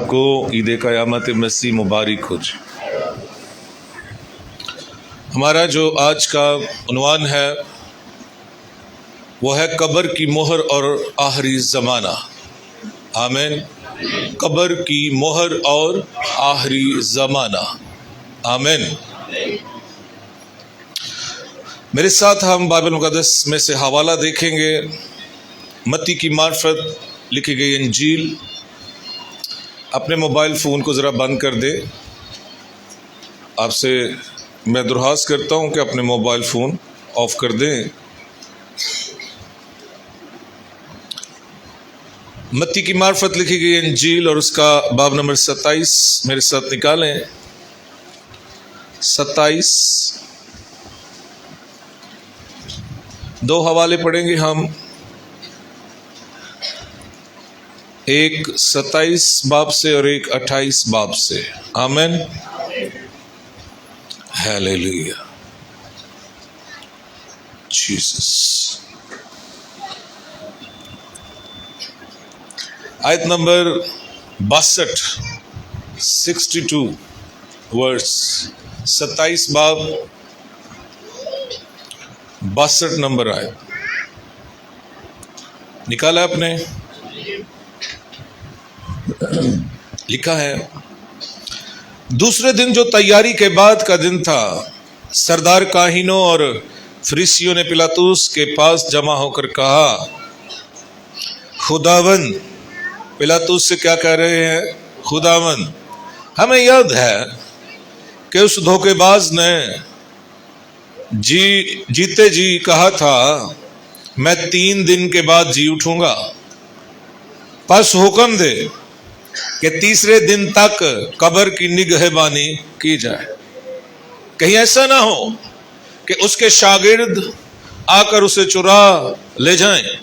को ईद क़यामत मसीह मुबारक हो जाए। हमारा जो आज का उन्वान है वो है कब्र की मोहर और आखिरी ज़माना। आमीन। कब्र की मोहर और आखिरी ज़माना। आमीन। मेरे साथ हम बाइबल मुक़द्दस में से हवाला देखेंगे। मत्ती की मार्फत लिखी गई इंजील। अपने मोबाइल फ़ोन को ज़रा बंद कर दे। आपसे मैं दरख्वास्त करता हूँ कि अपने मोबाइल फ़ोन ऑफ कर दें। मत्ती की मार्फत लिखी गई इंजील और उसका बाब नंबर 27 मेरे साथ निकालें। 27 दो हवाले पढ़ेंगे हम, एक 27 बाब से और एक 28 बाब से। आमीन। Hallelujah Jesus. आयत नंबर 62 62 वर्स 27 बाब 62 नंबर आयत निकाला आपने। लिखा है, दूसरे दिन जो तैयारी के बाद का दिन था, सरदार काहिनों और फरीसियों ने पिलातुस के पास जमा होकर कहा, खुदावंद। पिलातुस से क्या कह रहे हैं? खुदावंद, हमें याद है कि उस धोखेबाज ने जीते जी कहा था, मैं 3 दिन के बाद जी उठूंगा। बस हुक्म दे कि तीसरे दिन तक कब्र की निगहबानी की जाए। कहीं ऐसा ना हो कि उसके शागिर्द आकर उसे चुरा ले जाएं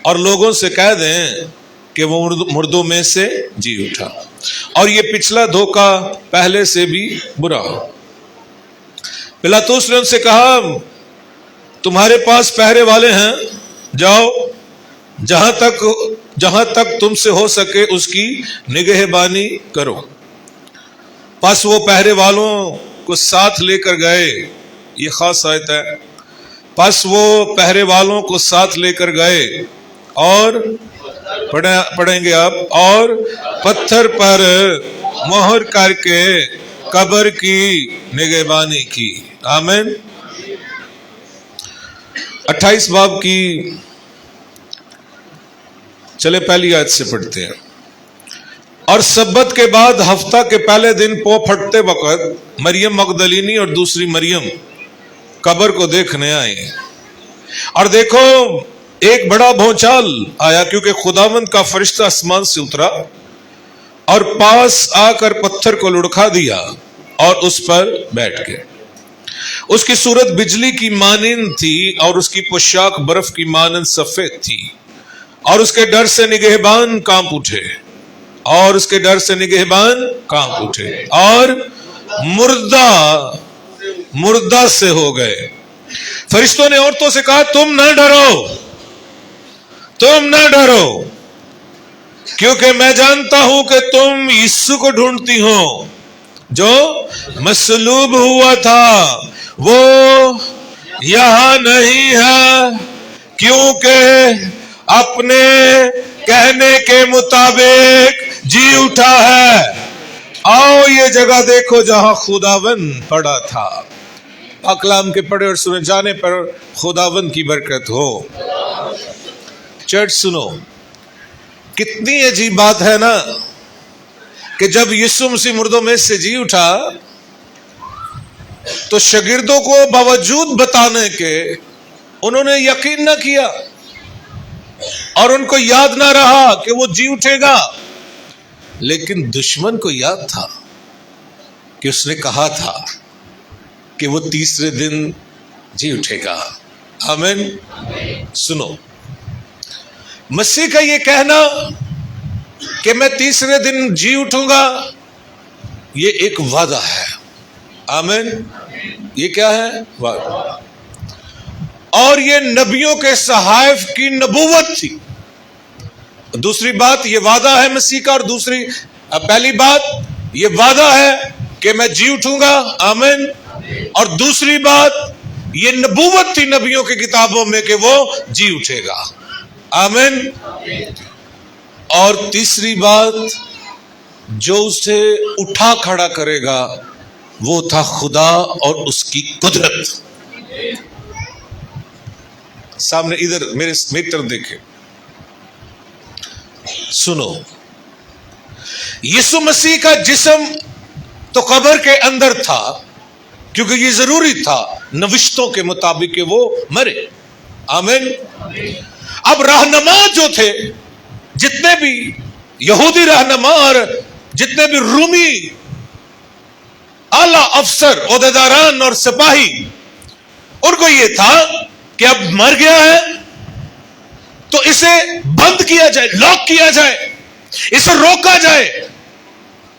और लोगों से कह दें कि वो मुर्दों में से जी उठा, और ये पिछला धोखा पहले से भी बुरा हो। पिलातुस ने उनसे कहा, तुम्हारे पास पहरे वाले हैं, जाओ, जहां तक तुमसे हो सके उसकी निगहबानी करो। बस वो पहरे वालों को साथ लेकर गए। ये खास आयत है। बस वो पहरे वालों को साथ लेकर गए और पढ़ेंगे आप, और पत्थर पर मोहर करके कब्र की निगहबानी की। आमीन। 28 बाब की चले पहली आयत से पढ़ते हैं। और सब्बत के बाद हफ्ता के पहले दिन पो फटते वक्त मरियम मगदलीनी और दूसरी मरियम कब्र को देखने आई। और देखो, एक बड़ा भूचाल आया, क्योंकि खुदावंद का फरिश्ता आसमान से उतरा और पास आकर पत्थर को लुढ़का दिया और उस पर बैठ गए। उसकी सूरत बिजली की मानिंद थी और उसकी पोशाक बर्फ की मानिंद सफेद थी। और उसके डर से निगहबान कांप उठे, और उसके डर से निगहबान कांप उठे और मुर्दा से हो गए। फरिश्तों ने औरतों से कहा, तुम न डरो, क्योंकि मैं जानता हूं कि तुम यीशु को ढूंढती हो, जो मसलूब हुआ था। वो यहां नहीं है, क्योंकि अपने कहने के मुताबिक जी उठा है। आओ ये जगह देखो जहां खुदावंद पड़ा था। अकलाम के पढ़े और सुने जाने पर खुदावंद की बरकत हो। चर्च सुनो, कितनी अजीब बात है ना कि जब यीशु मसीह मुर्दों में से जी उठा तो शागिर्दों को बावजूद बताने के उन्होंने यकीन न किया और उनको याद ना रहा कि वो जी उठेगा। लेकिन दुश्मन को याद था कि उसने कहा था कि वो तीसरे दिन जी उठेगा। आमीन। सुनो, मसीह का ये कहना कि मैं तीसरे दिन जी उठूंगा, ये एक वादा है। आमीन। ये क्या है? वादा। और ये नबियों के सहायफ की नबूवत थी। दूसरी बात, ये वादा है मसीह का, और दूसरी اب پہلی بات یہ وعدہ ہے کہ میں جی اٹھوں گا، آمین. اور دوسری بات یہ نبوت تھی نبیوں کی کتابوں میں کہ وہ جی اٹھے گا، آمین. اور تیسری بات جو اسے اٹھا کھڑا کرے گا وہ تھا خدا اور اس کی قدرت. سامنے ادھر میری طرف دیکھیں، سنو. یسوع مسیح کا جسم تو قبر کے اندر تھا کیونکہ یہ ضروری تھا نوشتوں کے مطابق کہ وہ مرے، آمین. اب رہنما جو تھے، جتنے بھی یہودی رہنما اور جتنے بھی رومی اعلی افسر، عہدیداران اور سپاہی، ان کو یہ تھا کہ اب مر گیا ہے تو اسے بند کیا جائے، لاک کیا جائے، اسے روکا جائے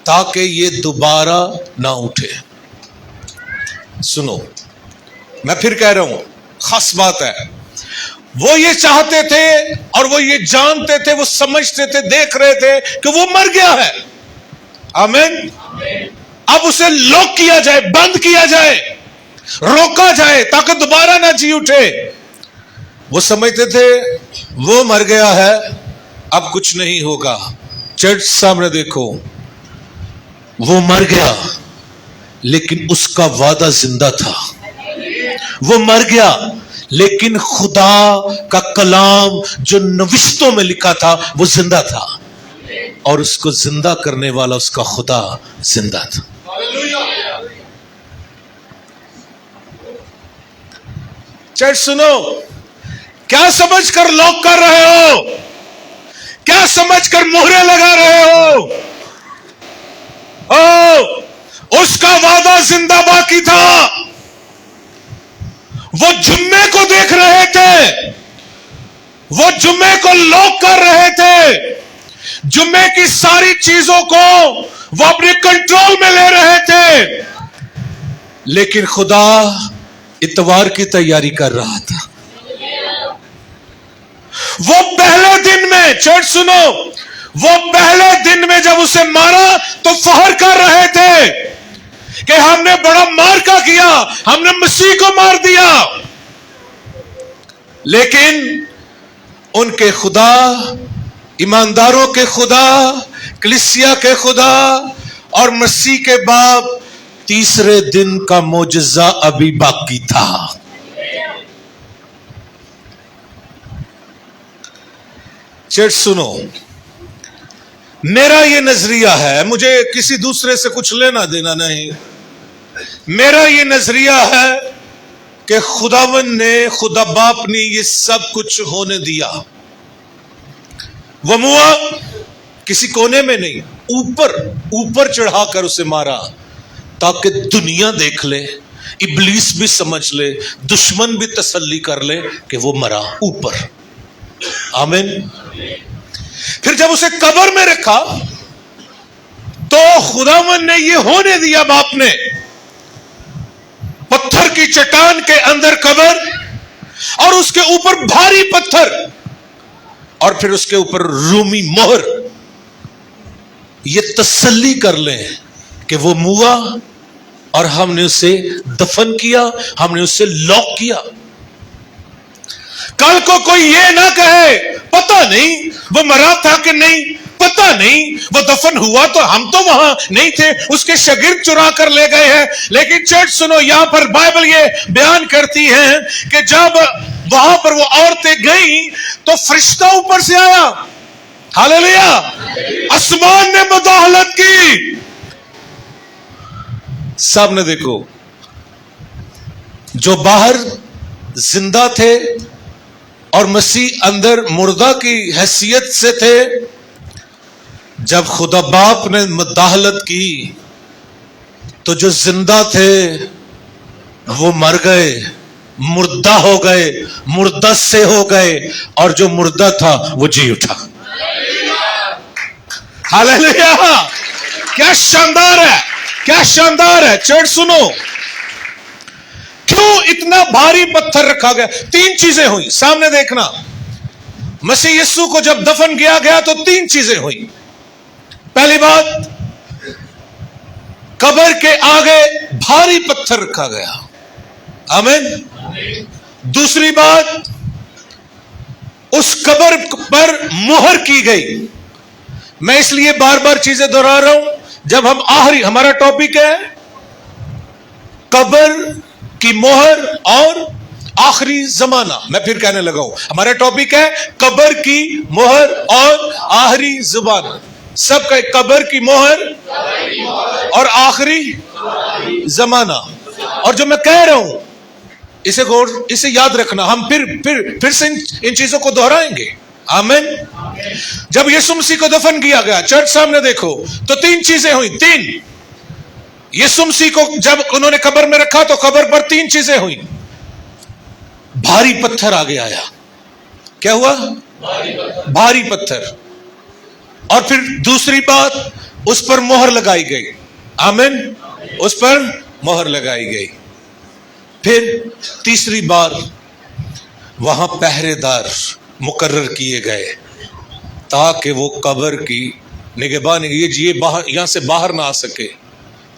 تاکہ یہ دوبارہ نہ اٹھے. سنو، میں پھر کہہ رہا ہوں، خاص بات ہے. وہ یہ چاہتے تھے اور وہ یہ جانتے تھے، وہ سمجھتے تھے، دیکھ رہے تھے کہ وہ مر گیا ہے، آمین. اب اسے لاک کیا جائے، بند کیا جائے، روکا جائے تاکہ دوبارہ نہ جی اٹھے. وہ سمجھتے تھے وہ مر گیا ہے، اب کچھ نہیں ہوگا. چرچ سامنے دیکھو، وہ مر گیا لیکن اس کا وعدہ زندہ تھا. وہ مر گیا لیکن خدا کا کلام جو نوشتوں میں لکھا تھا وہ زندہ تھا، اور اس کو زندہ کرنے والا اس کا خدا زندہ تھا. چرچ سنو، کیا سمجھ کر لاک کر رہے ہو؟ کیا سمجھ کر مہرے لگا رہے ہو؟ اس کا وعدہ زندہ باقی تھا. وہ جمعے کو دیکھ رہے تھے، وہ جمعے کو لاک کر رہے تھے، جمعے کی ساری چیزوں کو وہ اپنے کنٹرول میں لے رہے تھے، لیکن خدا اتوار کی تیاری کر رہا تھا. وہ پہلے دن میں، چرچ سنو، وہ پہلے دن میں جب اسے مارا تو فخر کر رہے تھے کہ ہم نے بڑا مارکا کیا، ہم نے مسیح کو مار دیا. لیکن ان کے خدا، ایمانداروں کے خدا، کلیسیا کے خدا اور مسیح کے باپ، تیسرے دن کا معجزہ ابھی باقی تھا. چرچ سنو، میرا یہ نظریہ ہے، مجھے کسی دوسرے سے کچھ لینا دینا نہیں. میرا یہ نظریہ ہے کہ خداوند نے، خدا باپ نے یہ سب کچھ ہونے دیا. وہ موا کسی کونے میں نہیں، اوپر چڑھا کر اسے مارا تاکہ دنیا دیکھ لے، ابلیس بھی سمجھ لے، دشمن بھی تسلی کر لے کہ وہ مرا اوپر، آمین. پھر جب اسے قبر میں رکھا تو خداوند نے یہ ہونے دیا، باپ نے، پتھر کی چٹان کے اندر قبر اور اس کے اوپر بھاری پتھر اور پھر اس کے اوپر رومی مہر، یہ تسلی کر لیں کہ وہ موا اور ہم نے اسے دفن کیا، ہم نے اسے لاک کیا. کل کو کوئی یہ نہ کہے پتہ نہیں وہ مرا تھا کہ نہیں، پتہ نہیں وہ دفن ہوا تو ہم تو وہاں نہیں تھے، اس کے شاگرد چرا کر لے گئے ہیں. لیکن چرچ سنو، یہاں پر بائبل یہ بیان کرتی ہے کہ جب وہاں پر وہ عورتیں گئیں تو فرشتہ اوپر سے آیا، ہاللیلویا، آسمان نے مداخلت کی. سامنے دیکھو، جو باہر زندہ تھے اور مسیح اندر مردہ کی حیثیت سے تھے، جب خدا باپ نے مداخلت کی تو جو زندہ تھے وہ مر گئے، مردہ ہو گئے، مردہ سے ہو گئے، اور جو مردہ تھا وہ جی اٹھا. ہاللیلویا، کیا شاندار ہے، کیا شاندار ہے. چرچ سنو، کیوں اتنا بھاری پتھر رکھا گیا؟ 3 چیزیں ہوئی. سامنے دیکھنا، مسیح یسوع کو جب دفن کیا گیا تو 3 چیزیں ہوئی. पहली बात, कब्र के आगे भारी पत्थर रखा गया। आमीन। दूसरी बात, उस कब्र पर मुहर की गई। मैं इसलिए बार बार चीजें दोहरा रहा हूं, जब हम हमारा टॉपिक है कब्र की मोहर और आखिरी जमाना। मैं फिर कहने लगा हूं, हमारा टॉपिक है कब्र की मोहर और आखिरी जमाना। सबका कब्र की मोहर और आखिरी जमाना। और जो मैं कह रहा हूं इसे याद रखना। हम फिर से इन चीजों को दोहराएंगे। आमीन। जब यीशु मसीह को दफन किया गया, चर्च सामने देखो, तो 3 चीजें हुई। 3, यीशु मसीह को जब उन्होंने कब्र में रखा तो कब्र पर 3 चीजें हुई। भारी पत्थर आगे आया। क्या हुआ? भारी पत्थर। और फिर दूसरी बात, उस पर मोहर लगाई गई। आमीन। उस पर मोहर लगाई गई। फिर तीसरी बार वहां पहरेदार मुकर्रर किए गए ताकि वो कब्र की निगहबानी, ये बाहर, यहां से बाहर ना आ सके।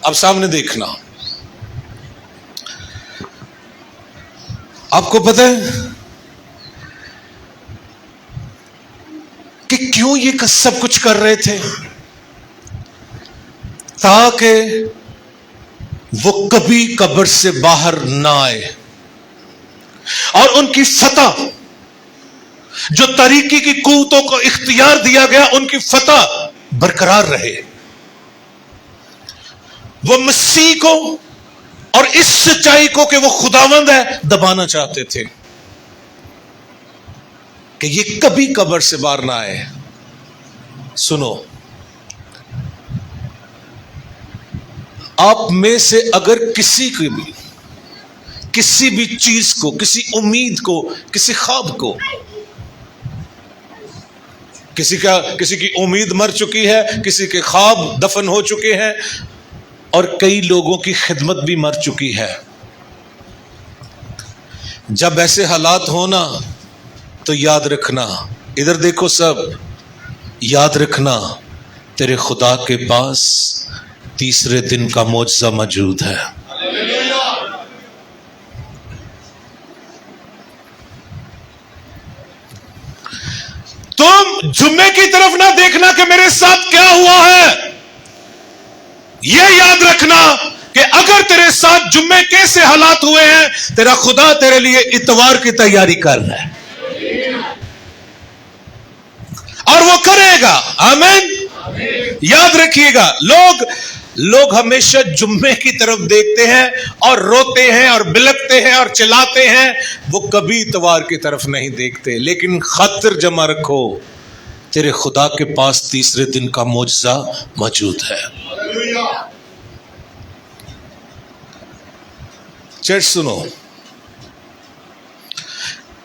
अब सामने देखना। आपको पता है कि क्यों ये सब कुछ कर रहे थे? ताकि वो कभी कब्र से बाहर ना आए और उनकी फतह, जो तरीके की कुव्वतों को इख्तियार दिया गया, उनकी फतह बरकरार रहे। वो मसीह को और इस सच्चाई को कि वो खुदावंद है दबाना चाहते थे कि ये कभी कब्र से बाहर ना आए। सुनो, आप में से अगर किसी भी चीज को, किसी उम्मीद को, किसी ख्वाब को, किसी की उम्मीद मर चुकी है, किसी के ख्वाब दफन हो चुके हैं और कई लोगों की खिदमत भी मर चुकी है। जब ऐसे हालात होना तो याद रखना, इधर देखो सब, याद रखना तेरे खुदा के पास तीसरे दिन का मौजज़ा मौजूद है। तुम जुम्मे की तरफ ना देखना कि मेरे साथ क्या हुआ है, यह याद रखना कि अगर तेरे साथ जुम्मे कैसे हालात हुए हैं, तेरा खुदा तेरे लिए इतवार की तैयारी कर रहा है और वो करेगा। आमीन। याद रखिएगा, लोग हमेशा जुम्मे की तरफ देखते हैं और रोते हैं और बिलकते हैं और चिल्लाते हैं, वो कभी इतवार की तरफ नहीं देखते। लेकिन खातिर जमा रखो, तेरे खुदा के पास तीसरे दिन का मौजज़ा मौजूद है। चर्च सुनो,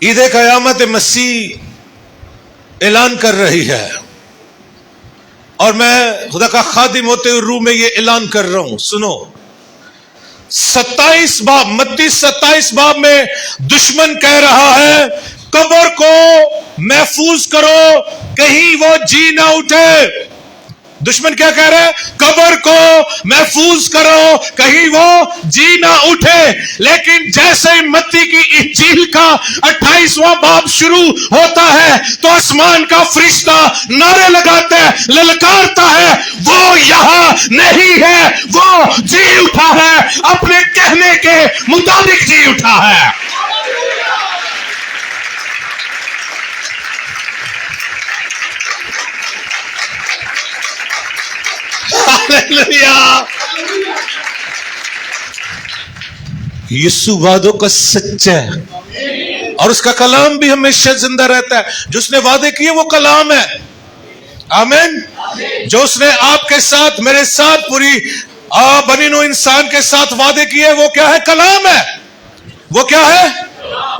ईद क़यामत मसीह ऐलान कर रही है और मैं खुदा का खादिम होते हुए रूह में ये ऐलान कर रहा हूं। सुनो, 27 बाब, मत्ती 27 बाब में दुश्मन कह रहा है कब्र को महफूज करो, कहीं वो जी ना उठे। दुश्मन क्या कह रहा है? कब्र को महफूज करो, कहीं वो जी ना उठे। लेकिन जैसे ही मत्ती की इंजील का 28वां बाब शुरू होता है तो आसमान का फरिश्ता नारे लगाता है, ललकारता है, वो यहां नहीं है, वो जी उठा है, अपने कहने के मुताबिक जी उठा है। यीशु वादों का सच्चा है और उसका कलाम भी हमेशा जिंदा रहता है। जो उसने वादे किए वो कलाम है। आमीन। जो उसने आपके साथ, मेरे साथ, पूरी बनी नूह इंसान के साथ वादे किए वो क्या है? कलाम है। वो क्या है?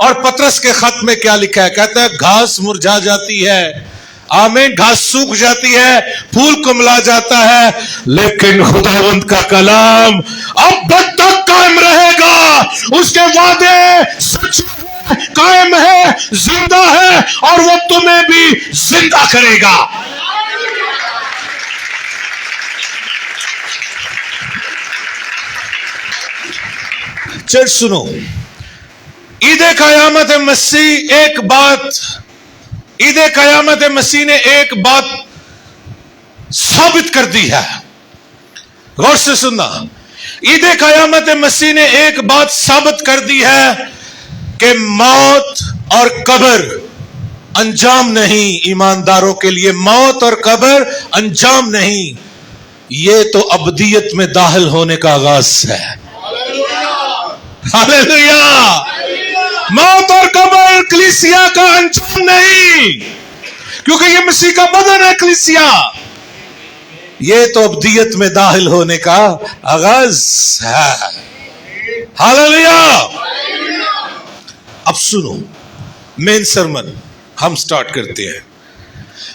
और पतरस के खत में क्या लिखा है? कहता है घास मुरझा जाती है, आमीन, घास सूख जाती है, फूल कुमला जाता है, लेकिन खुदावंद का कलाम अब तक कायम रहेगा। उसके वादे सच है, कायम है, जिंदा है और वो तुम्हें भी जिंदा करेगा। चर्च सुनो, ईद क़यामत मसीह ने एक बात साबित कर दी है। गौर से सुनना, ईद क़यामत मसीह ने एक बात साबित कर दी है कि मौत और कब्र अंजाम नहीं। ईमानदारों के लिए मौत और कब्र अंजाम नहीं, ये तो अबदियत में दाखिल होने का आगाज है। हालेलुया। मौत और कब्र कलीसिया का अंजाम नहीं, क्योंकि ये मसीह का बदन है कलीसिया। ये तो अबदियत में दाखिल होने का आगाज है। हालेलुया। अब सुनो, मेन सरमन हम स्टार्ट करते हैं।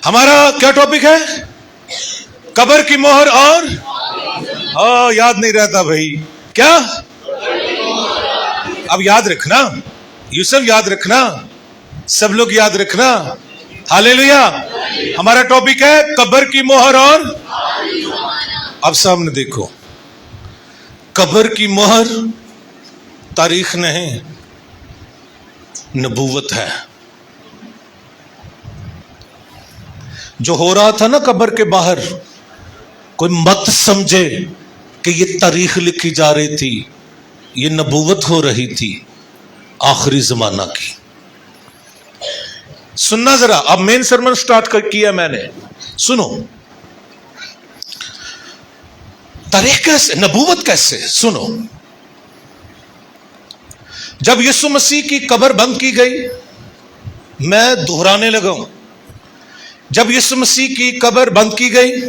हमारा क्या टॉपिक है? कब्र की मोहर और याद नहीं रहता भाई, क्या? अब याद रखना, यूसुफ याद रखना, सब लोग याद रखना। हालेलुया। हमारा टॉपिक है कब्र की मोहर और अब सामने देखो, कब्र की मोहर तारीख नहीं, नबूवत है। जो हो रहा था ना कब्र के बाहर, कोई मत समझे कि ये तारीख लिखी जा रही थी, ये नबूवत हो रही थी आखिरी जमाना की। सुनना जरा, अब मेन सरमन स्टार्ट किया मैंने, सुनो। तारीख कैसे, नबूवत कैसे? सुनो, जब यीशु मसीह की कब्र बंद की गई, मैं दोहराने लगा हूं, जब यीशु मसीह की कब्र बंद की गई,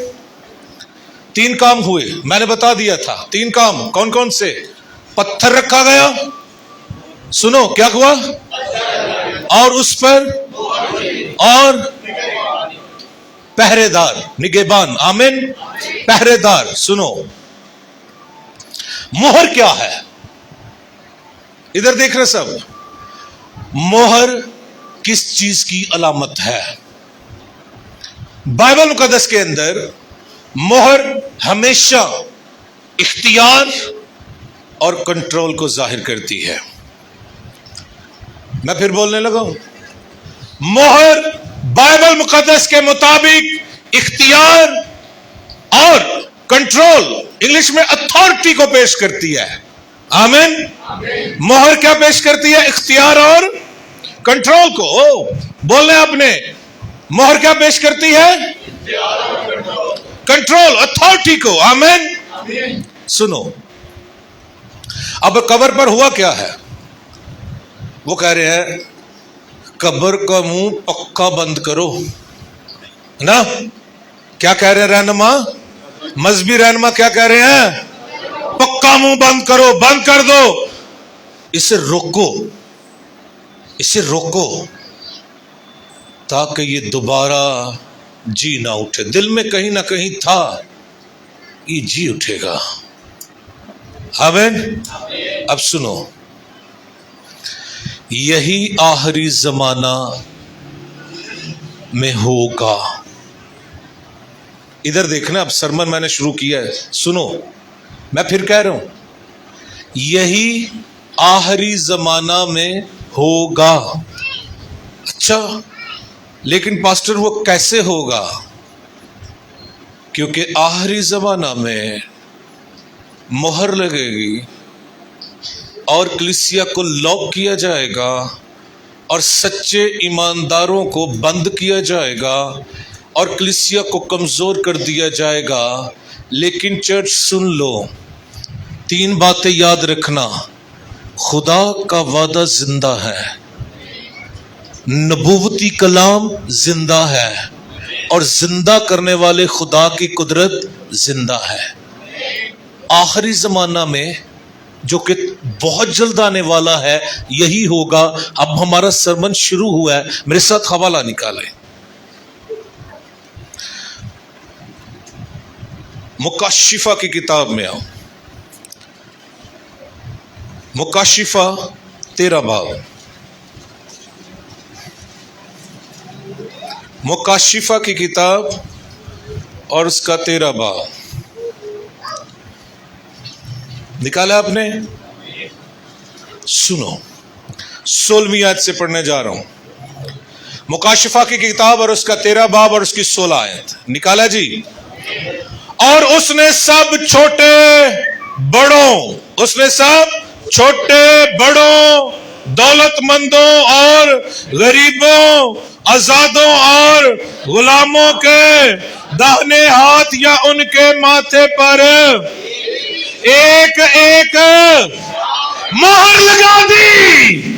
3 काम हुए। मैंने बता दिया था 3 काम, कौन कौन से? पत्थर रखा गया, सुनो क्या हुआ, और उस पर और पहरेदार, निगहबान, आमीन, पहरेदार। सुनो, मोहर क्या है? इधर देख रहे सब, मोहर किस चीज की अलामत है? बाइबल मुकद्दस के अंदर मोहर हमेशा इख्तियार और कंट्रोल को जाहिर करती है। मैं फिर बोलने लगा हूं, मोहर बाइबल मुकद्दस के मुताबिक इख्तियार और कंट्रोल, इंग्लिश में अथॉरिटी को पेश करती है। आमीन। मोहर क्या पेश करती है? इख्तियार और कंट्रोल को। बोलने आपने, मोहर क्या पेश करती है? कंट्रोल, अथॉरिटी को। आमीन। सुनो, अब कब्र पर हुआ क्या है? वो कह रहे हैं कब्र का मुंह पक्का बंद करो ना। क्या कह रहे हैं रहनुमा, मजहबी रहनुमा क्या कह रहे हैं? पक्का मुंह बंद करो, बंद कर दो, इसे रोको, इसे रोको, ताकि ये दोबारा जी ना उठे। दिल में कहीं ना कहीं था ये जी उठेगा। आमीन। अब सुनो, यही आखिरी जमाना में होगा। इधर देखना, अब सरमन मैंने शुरू किया है, सुनो, मैं फिर कह रहा हूं, यही आखिरी जमाना में होगा। अच्छा, लेकिन पास्टर वो कैसे होगा? क्योंकि आखिरी जमाना में मोहर लगेगी और कलीसिया को लॉक किया जाएगा और सच्चे ईमानदारों को बंद किया जाएगा और कलीसिया को कमजोर कर दिया जाएगा। लेकिन चर्च सुन लो, 3 बातें याद रखना। खुदा का वादा जिंदा है, नबूवती कलाम जिंदा है, और जिंदा करने वाले खुदा की कुदरत जिंदा है। आखिरी जमाना में जो कि बहुत जल्द आने वाला है, यही होगा। अब हमारा सरमन शुरू हुआ है, मेरे साथ हवाला निकालें। मुकाशिफा की किताब में आओ, मुकाशिफा 13 बाब, मुकाशिफा की किताब और उसका 13 बाब निकाला आपने? सुनो, 16वीं आयत से पढ़ने जा रहा हूं, मुकाशिफा की किताब और उसका 13 बाब और उसकी 16 आयत। निकाला जी। और उसने सब छोटे बड़ों, उसने सब छोटे बड़ों, दौलतमंदों और गरीबों, आजादों और गुलामों के दाहिने हाथ या उनके माथे पर एक एक मोहर लगा दी।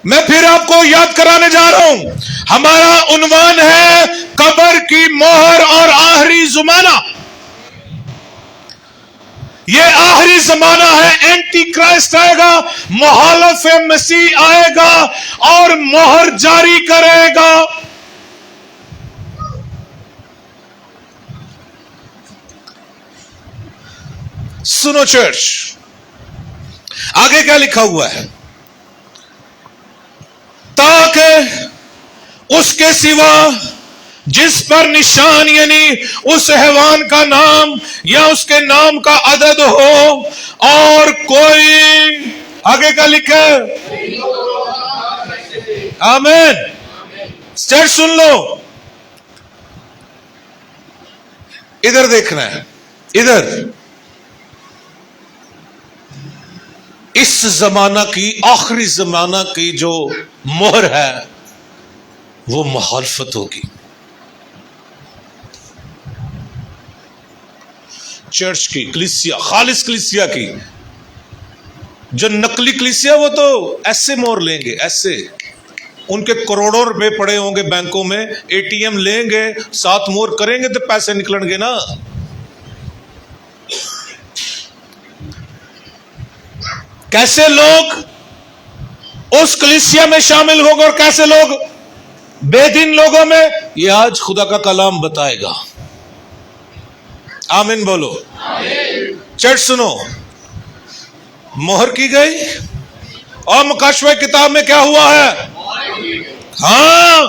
मैं फिर आपको याद कराने जा रहा हूं, हमारा उन्वान है कब्र की मोहर और आखिरी ज़माना। ये आखिरी ज़माना है, एंटी क्राइस्ट आएगा, मुखालिफ मसीह आएगा और मोहर जारी करेगा। सुनो चर्च, आगे क्या लिखा हुआ है, ताकि उसके सिवा जिस पर निशान यानी उस हैवान का नाम या उसके नाम का अदद हो और कोई, आगे का लिखा है, आमीन। चर्च सुन लो, इधर देखना है, इधर इस जमाना की, आखिरी जमाना की जो मोहर है वो मुखालफत होगी। चर्च की, कलीसिया, खालिस कलीसिया की। जो नकली कलीसिया वो तो ऐसे मोहर लेंगे, ऐसे, उनके करोड़ों रुपए पड़े होंगे बैंकों में, एटीएम लेंगे, 7 मोहर करेंगे तो पैसे निकलेंगे ना। कैसे लोग उस कलीसिया में शामिल होंगे और कैसे लोग बेदीन लोगों में, ये आज खुदा का कलाम बताएगा। आमीन बोलो। चर्च सुनो, मोहर की गई और मुकाशिफा किताब में क्या हुआ है, हाँ,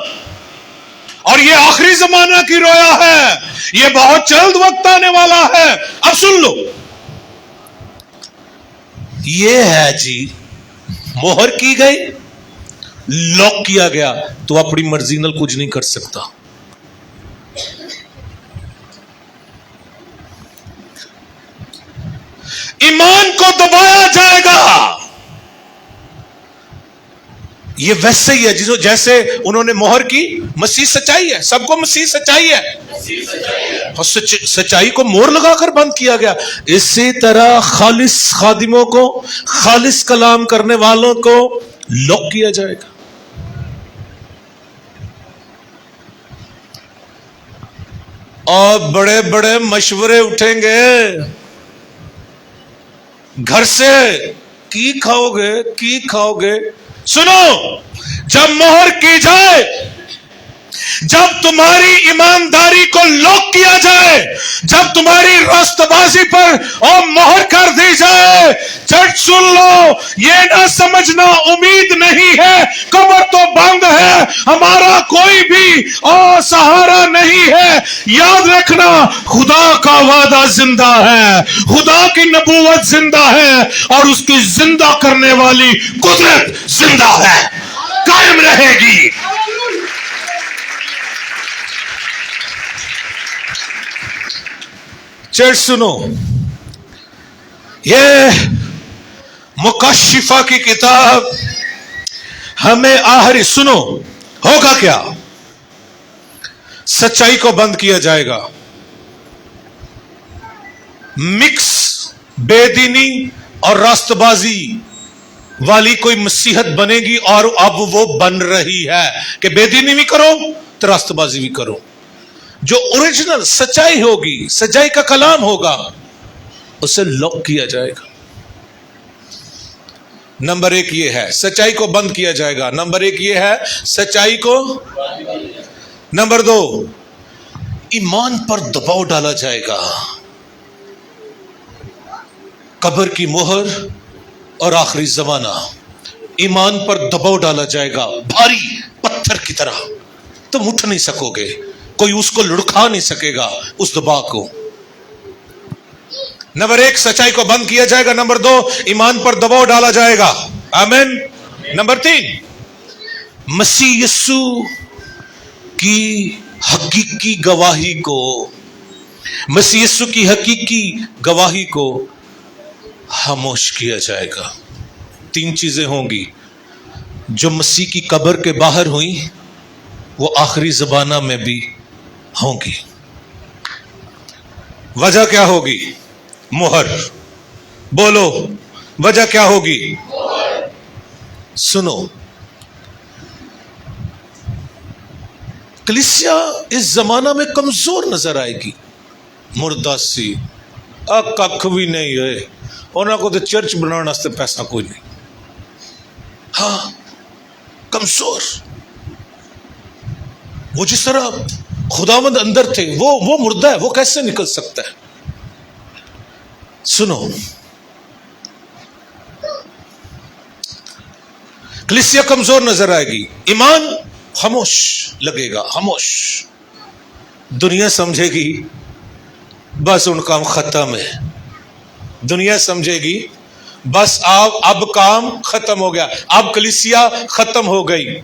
और ये आखिरी जमाना की रोया है, ये बहुत जल्द वक्त आने वाला है। अब सुन लो, ये है जी, मोहर की गई, लॉक किया गया, तो अपनी मर्जी नाल कुछ नहीं कर सकता। ईमान को दबाया जाएगा। ये वैसे ही है जैसे उन्होंने मोहर की, मसीह सच्चाई है, सबको मसीह सच्चाई है, और सच्चाई को मोहर लगाकर बंद किया गया। इसी तरह खालिस खादिमों को, खालिस कलाम करने वालों को लॉक किया जाएगा। और बड़े बड़े मशवरे उठेंगे घर से, की खाओगे। सुनो, जब मोहर की जाए, जब तुम्हारी ईमानदारी को लॉक किया जाए, जब तुम्हारी रास्तबाजी पर और मोहर कर दी जाए, चर्च सुन लो, ये ना समझना उम्मीद नहीं है, कब्र तो बंद है, हमारा कोई भी और सहारा नहीं है। याद रखना, खुदा का वादा जिंदा है, खुदा की नबूवत जिंदा है, और उसकी जिंदा करने वाली कुदरत जिंदा है, कायम रहेगी। चर्च सुनो, ये मुकाशिफा की किताब हमें आखिरी, सुनो, होगा क्या, सच्चाई को बंद किया जाएगा, मिक्स बेदीनी और रास्तबाजी वाली कोई मसीहत बनेगी, और अब वो बन रही है कि बेदीनी भी करो तो रास्तबाजी भी करो। जो ओरिजिनल सच्चाई होगी, सच्चाई का कलाम होगा, उसे लॉक किया जाएगा। नंबर 1 ये है, सच्चाई को बंद किया जाएगा। नंबर 1 ये है, सच्चाई को। नंबर 2, ईमान पर दबाव डाला जाएगा। कब्र की मोहर और आखिरी जमाना, ईमान पर दबाव डाला जाएगा, भारी पत्थर की तरह। तुम उठ नहीं सकोगे, कोई उसको लुढ़का नहीं सकेगा उस दबाव को। नंबर 1 सच्चाई को बंद किया जाएगा, नंबर 2 ईमान पर दबाव डाला जाएगा, आमीन। नंबर 3 मसीह यीशु की हकीकी गवाही को, मसीह यीशु की हकीकी गवाही को खामोश किया जाएगा। 3 चीजें होंगी जो मसीह की कब्र के बाहर हुई, वो आखिरी ज़माना में भी होंगी। वजह क्या होगी? मोहर। बोलो, वजह क्या होगी? सुनो, कलीसिया इस जमाना में कमजोर नजर आएगी, मुर्दा सी, कख भी नहीं है, उन्होंने को तो चर्च बनाने वास्ते पैसा कोई नहीं। हाँ, कमजोर। वो जिस तरह खुदावंद अंदर थे, वो मुर्दा है, वो कैसे निकल सकता है? सुनो, कलीसिया कमजोर नजर आएगी, ईमान खामोश लगेगा, खामोश। दुनिया समझेगी बस उन काम खत्म है, दुनिया समझेगी बस अब काम खत्म हो गया, अब कलीसिया खत्म हो गई।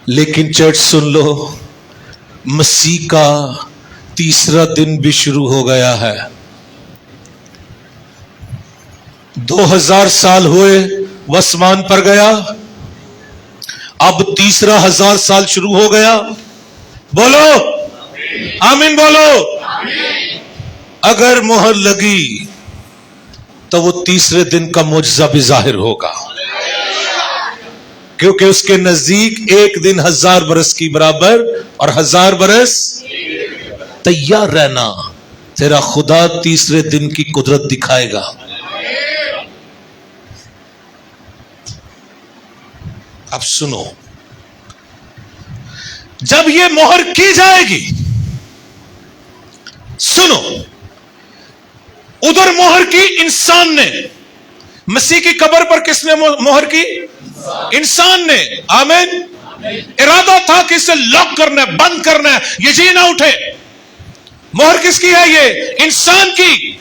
लेकिन चर्च सुन लो, मसीह का तीसरा दिन भी शुरू हो गया है। 2000 साल हुए वो आसमान पर गया, अब तीसरा 1000 साल शुरू हो गया। बोलो आमीन, बोलो आमीन। अगर मोहर लगी तो वो तीसरे दिन का मुजज़ा भी जाहिर होगा, क्योंकि उसके नजदीक एक दिन 1000 बरस की बराबर और 1000 बरस। तैयार रहना, तेरा खुदा तीसरे दिन की कुदरत दिखाएगा। अब सुनो, जब ये मोहर की जाएगी, सुनो, उधर मोहर की इंसान ने, मसीह की कब्र पर किसने मोहर की? इंसान ने, आमीन। इरादा था कि इसे लॉक करना है, बंद करना है, ये जी ना उठे। मोहर किसकी है? ये इंसान की।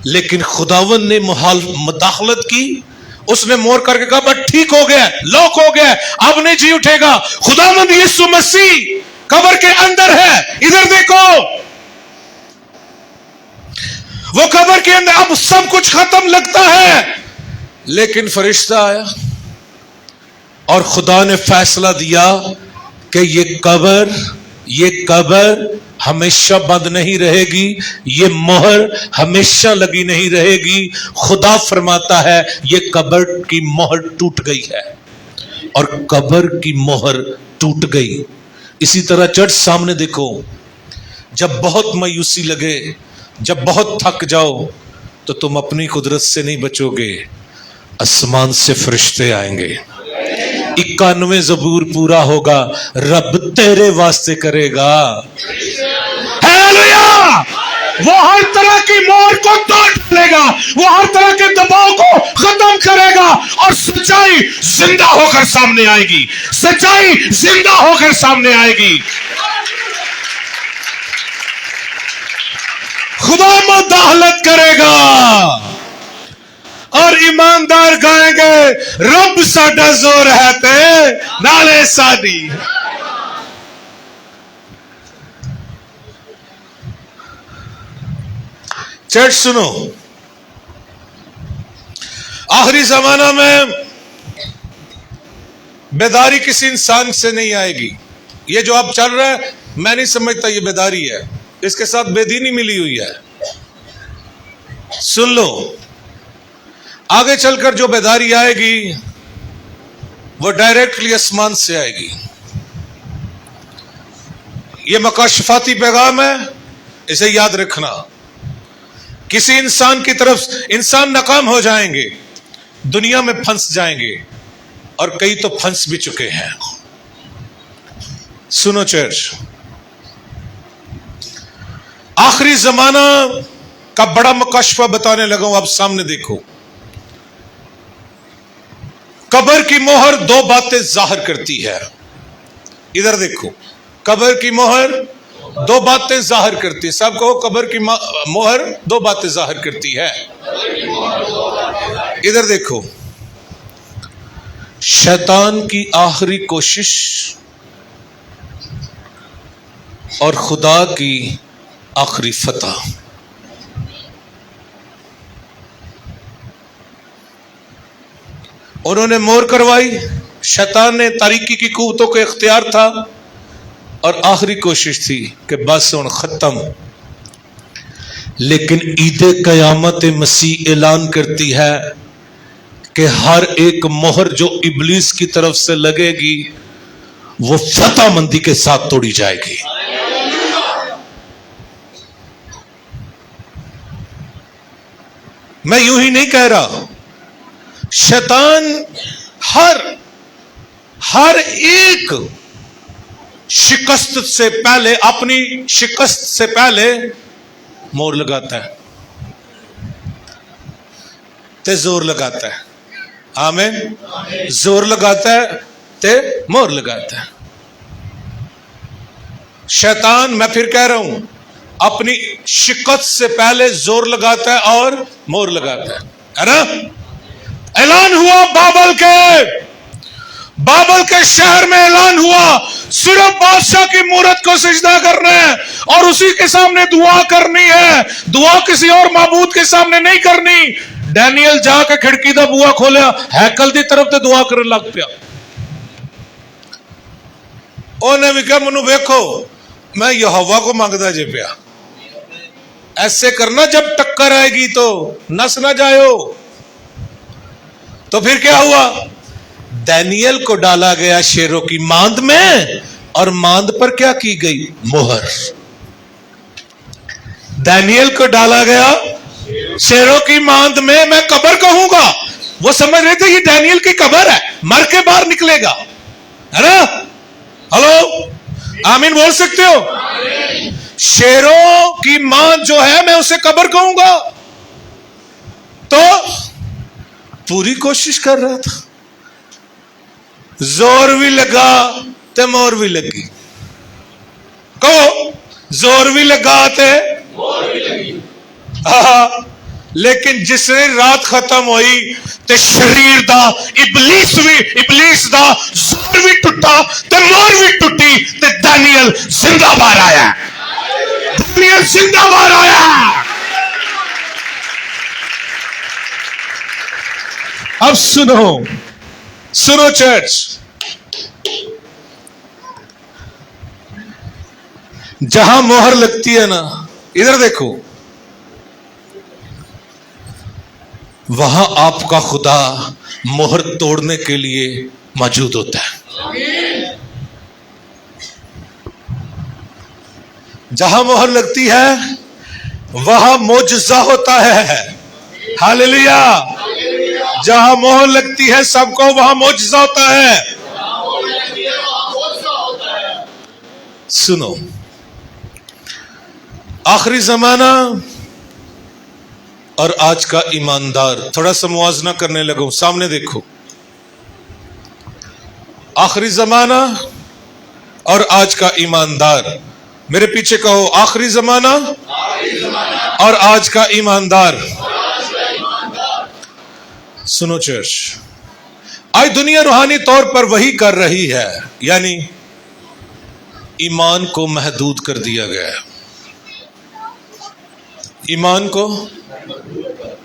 लेकिन खुदावन ने मुदाखलत की, उसने मोहर करके कहा बस ठीक हो गया, लॉक हो गया, अब नहीं जी उठेगा। खुदावन यीशु मसीह कब्र के अंदर है, इधर देखो, वो कब्र के अंदर, अब सब कुछ खत्म लगता है। लेकिन फरिश्ता आया और खुदा ने फैसला दिया कि ये कब्र हमेशा बंद नहीं रहेगी, ये मोहर हमेशा लगी नहीं रहेगी। खुदा फरमाता है ये कब्र की मोहर टूट गई है, और कब्र की मोहर टूट गई। इसी तरह चर्च सामने देखो, जब बहुत मायूसी लगे, जब बहुत थक जाओ, तो तुम अपनी कुदरत से नहीं बचोगे, आसमान से फरिश्ते आएंगे। 91 ज़बूर पूरा होगा, रब तेरे वास्ते करेगा। हालेलुया! वो हर तरह की मोहर को तोड़ डालेगा, वो हर तरह के दबाव को खत्म करेगा, और सच्चाई जिंदा होकर सामने आएगी, सच्चाई जिंदा होकर सामने आएगी। खुदा मुदाखलत करेगा और ईमानदार गाएंगे, रब साडा जोर है ते नाले साडी। चर्च सुनो, आखिरी जमाना में बेदारी किसी इंसान से नहीं आएगी। ये जो अब चल रहा है, मैं नहीं समझता ये बेदारी है, इसके साथ बेदीनी मिली हुई है। सुन लो, आगे चलकर जो बेदारी आएगी वो डायरेक्टली आसमान से आएगी। ये मकाशफाती पैगाम है, इसे याद रखना। किसी इंसान की तरफ इंसान नाकाम हो जाएंगे, दुनिया में फंस जाएंगे, और कई तो फंस भी चुके हैं। सुनो चर्च, आखिरी जमाना का बड़ा मकाशफा बताने लगा हूं, आप सामने देखो। कब्र की मोहर 2 बातें जाहिर करती है, इधर देखो, कब्र की मोहर دو باتیں ظاہر کرتی. سب کو قبر کی مہر دو باتیں ظاہر کرتی ہے. ادھر دیکھو، شیطان کی آخری کوشش اور خدا کی آخری فتح. انہوں نے مور کروائی، شیطان نے تاریکی کی قوتوں کو اختیار تھا، اور آخری کوشش تھی کہ بس ہن ختم. لیکن عید قیامت مسیح اعلان کرتی ہے کہ ہر ایک مہر جو ابلیس کی طرف سے لگے گی وہ فتح مندی کے ساتھ توڑی جائے گی. میں یوں ہی نہیں کہہ رہا، شیطان ہر ایک شکست سے پہلے، اپنی شکست سے پہلے مور لگاتا ہے تے زور لگاتا ہے. آمین. زور لگاتا ہے تے مور لگاتا ہے. شیطان، میں پھر کہہ رہا ہوں، اپنی شکست سے پہلے زور لگاتا ہے اور مور لگاتا ہے نا. اعلان ہوا بابل کے شہر میں اعلان ہوا، صرف بادشاہ کی مورت کو سجدہ کرنا ہے اور اسی کے سامنے دعا کرنی ہے. دعا کسی اور معبود کے سامنے نہیں کرنی. ڈینیل جا کے کھڑکی دا بوا کھولیا، ہیکل دی طرف تے دعا کرنے لگ پیا. انہیں بھی کہا، منو ویکھو میں یہوہ کو مانگدا جے پیا. ایسے کرنا جب ٹکر آئے گی تو نس نہ جائیو. تو پھر کیا ہوا؟ دانیل کو ڈالا گیا شیروں کی ماند میں، اور ماند پر کیا کی گئی؟ مہر. دانیل کو ڈالا گیا شیروں کی ماند میں. میں قبر کہوں گا، وہ سمجھ رہے تھے یہ دانیل کی قبر ہے، مر کے باہر نکلے گا، ہے نا؟ ہلو، آمین بول سکتے ہو؟ شیروں کی ماند جو ہے میں اسے قبر کہوں گا. تو پوری کوشش کر رہا تھا، زور بھی لگا تے مور بھی لگی. کہو، زور بھی لگا تے مور بھی لگی. لیکن جس نے رات ختم ہوئی تے شریر دا ابلیس دا زور بھی ٹوٹا تے مور بھی ٹوٹی تے دانیل زندہ بار آیا. دانیل زندہ بار آیا. اب سنو چرچ، جہاں مہر لگتی ہے نا، ادھر دیکھو، وہاں آپ کا خدا مہر توڑنے کے لیے موجود ہوتا ہے. جہاں مہر لگتی ہے وہاں معجزہ ہوتا ہے. ہاللیلویا. جہاں مہر لگتی ہے سب کو وہاں معجزہ ہوتا ہے. سنو، آخری زمانہ اور آج کا ایماندار، تھوڑا سا موازنہ کرنے لگوں. سامنے دیکھو، آخری زمانہ اور آج کا ایماندار. میرے پیچھے کہو، آخری زمانہ اور آج کا ایماندار. سنو چرچ، آج دنیا روحانی طور پر وہی کر رہی ہے، یعنی ایمان کو محدود کر دیا گیا ہے.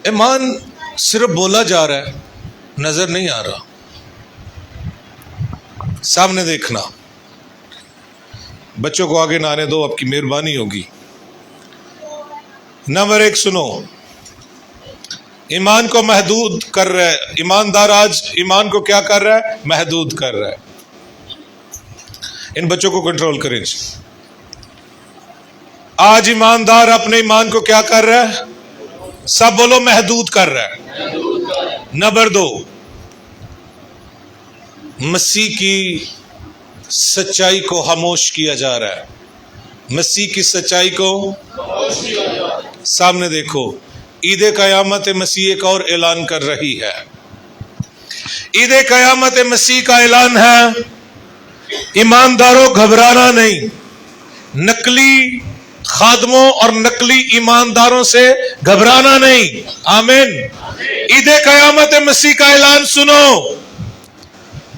ایمان صرف بولا جا رہا ہے، نظر نہیں آ رہا. سامنے دیکھنا. بچوں کو آگے نہ آنے دو، آپ کی مہربانی ہوگی. نمبر 1 سنو، ایمان کو محدود کر رہا ہے. ایماندار آج ایمان کو کیا کر رہا ہے؟ محدود کر رہا ہے. ان بچوں کو کنٹرول کریں. آج ایماندار اپنے ایمان کو کیا کر رہا ہے؟ سب بولو، محدود کر رہا ہے. نمبر 2، مسیح کی سچائی کو خاموش کیا جا رہا ہے. مسیح کی سچائی کو سامنے دیکھو. عید قیامت مسیح ایک اور اعلان کر رہی ہے. عید قیامت مسیح کا اعلان ہے، ایمانداروں گھبرانا نہیں. नकली खादमों और नकली ईमानदारों से घबराना नहीं। आमीन। ईदे कयामत मसीह का ऐलान सुनो।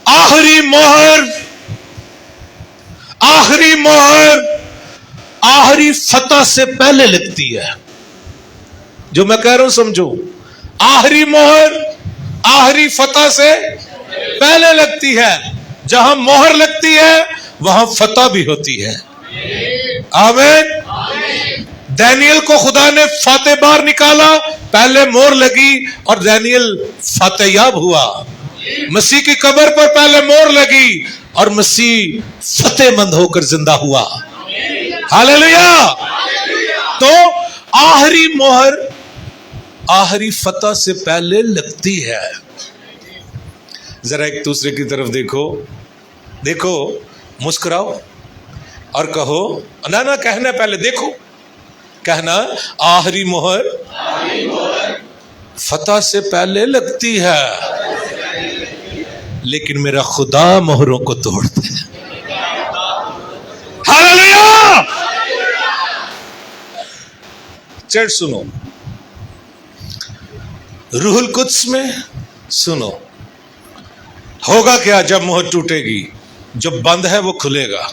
आखिरी मोहर आखिरी फतह से पहले लगती है। जो मैं कह रहा हूं समझो, आखिरी मोहर आखिरी फतह से पहले लगती है। जहां मोहर लगती है वहां फतह भी होती है। आमीन। दानियल को खुदा ने फाते बार निकाला, पहले मोहर लगी और दानियल फातेयाब हुआ। मसीह की कब्र पर पहले मोहर लगी और मसीह फतेहमंद होकर जिंदा हुआ। हालेलुया। तो आखिरी मोहर आखिरी फतह से पहले लगती है। जरा एक दूसरे की तरफ देखो, देखो, मुस्कुराओ और कहो, ना ना कहना पहले, देखो कहना, आखिरी मोहर फतह से पहले लगती है, लेकिन मेरा खुदा मोहरों को तोड़ता है। हालेलुया। चर्च सुनो, रूहुल कुद्स में सुनो, होगा क्या जब मोहर टूटेगी? जो बंद है वो खुलेगा।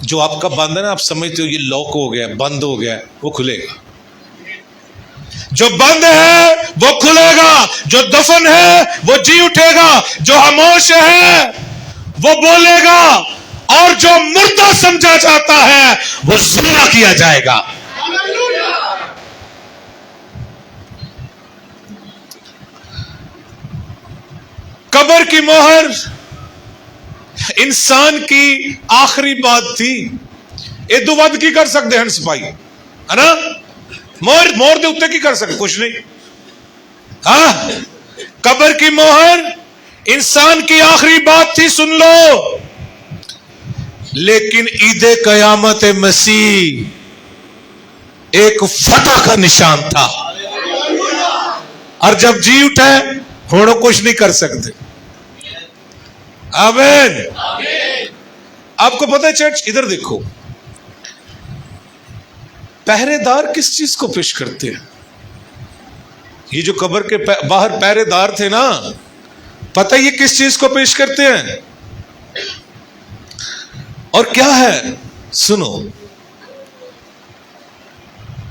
जो आपका बंद है ना, आप समझते हो ये लॉक हो गया, बंद हो गया, वो खुलेगा। जो बंद है वो खुलेगा। जो दफन है वो जी उठेगा। जो खामोश है वो बोलेगा। और जो मुर्दा समझा जाता है वो जिंदा किया जाएगा। कब्र की मोहर इंसान की आखिरी बात थी। इदू वध की कर सकते हैं सिपाही, है ना? मोहर दे उत्ते की कर सकते? कुछ नहीं। हाँ, कब्र की मोहर इंसान की आखिरी बात थी, सुन लो। लेकिन ईदे कयामत मसीह एक फतह का निशान था। और जब जी उठे होड़ो कुछ नहीं कर सकते। आमीन। आपको पता है चर्च, इधर देखो, पहरेदार किस चीज को पेश करते हैं? ये जो कब्र के बाहर पहरेदार थे ना, पता है ये किस चीज को पेश करते हैं और क्या है? सुनो,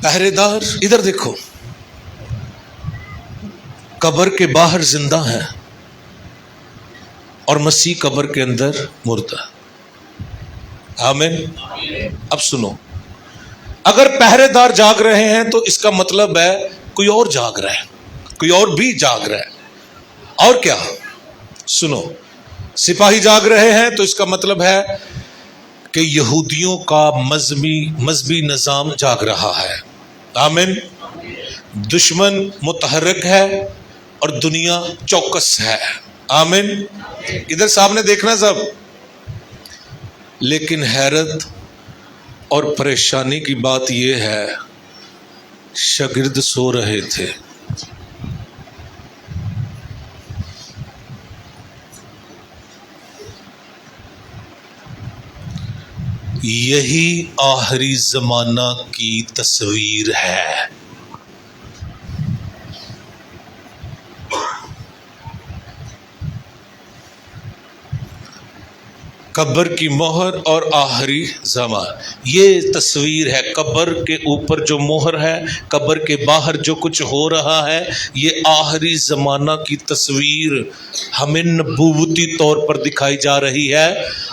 पहरेदार इधर देखो, कब्र के बाहर जिंदा है और मसीह कब्र के अंदर मुर्दा। आमीन। अब सुनो, अगर पहरेदार जाग रहे हैं तो इसका मतलब है कोई और जाग रहा है, कोई और भी जाग रहा है। और क्या? सुनो, सिपाही जाग रहे हैं तो इसका मतलब है कि यहूदियों का मजहबी निजाम जाग रहा है। आमीन। दुश्मन मुतहर्रिक है और दुनिया चौकस है। आमीन। इधर सामने देखना सब। लेकिन हैरत और परेशानी की बात यह है, शागिर्द सो रहे थे। यही आखिरी जमाना की तस्वीर है। कब्र की मोहर और आखिरी ज़मान, ये तस्वीर है। कब्र के ऊपर जो मोहर है, कब्र के बाहर जो कुछ हो रहा है, ये आखिरी ज़माना की तस्वीर हमें नबूवती तौर पर दिखाई जा रही है।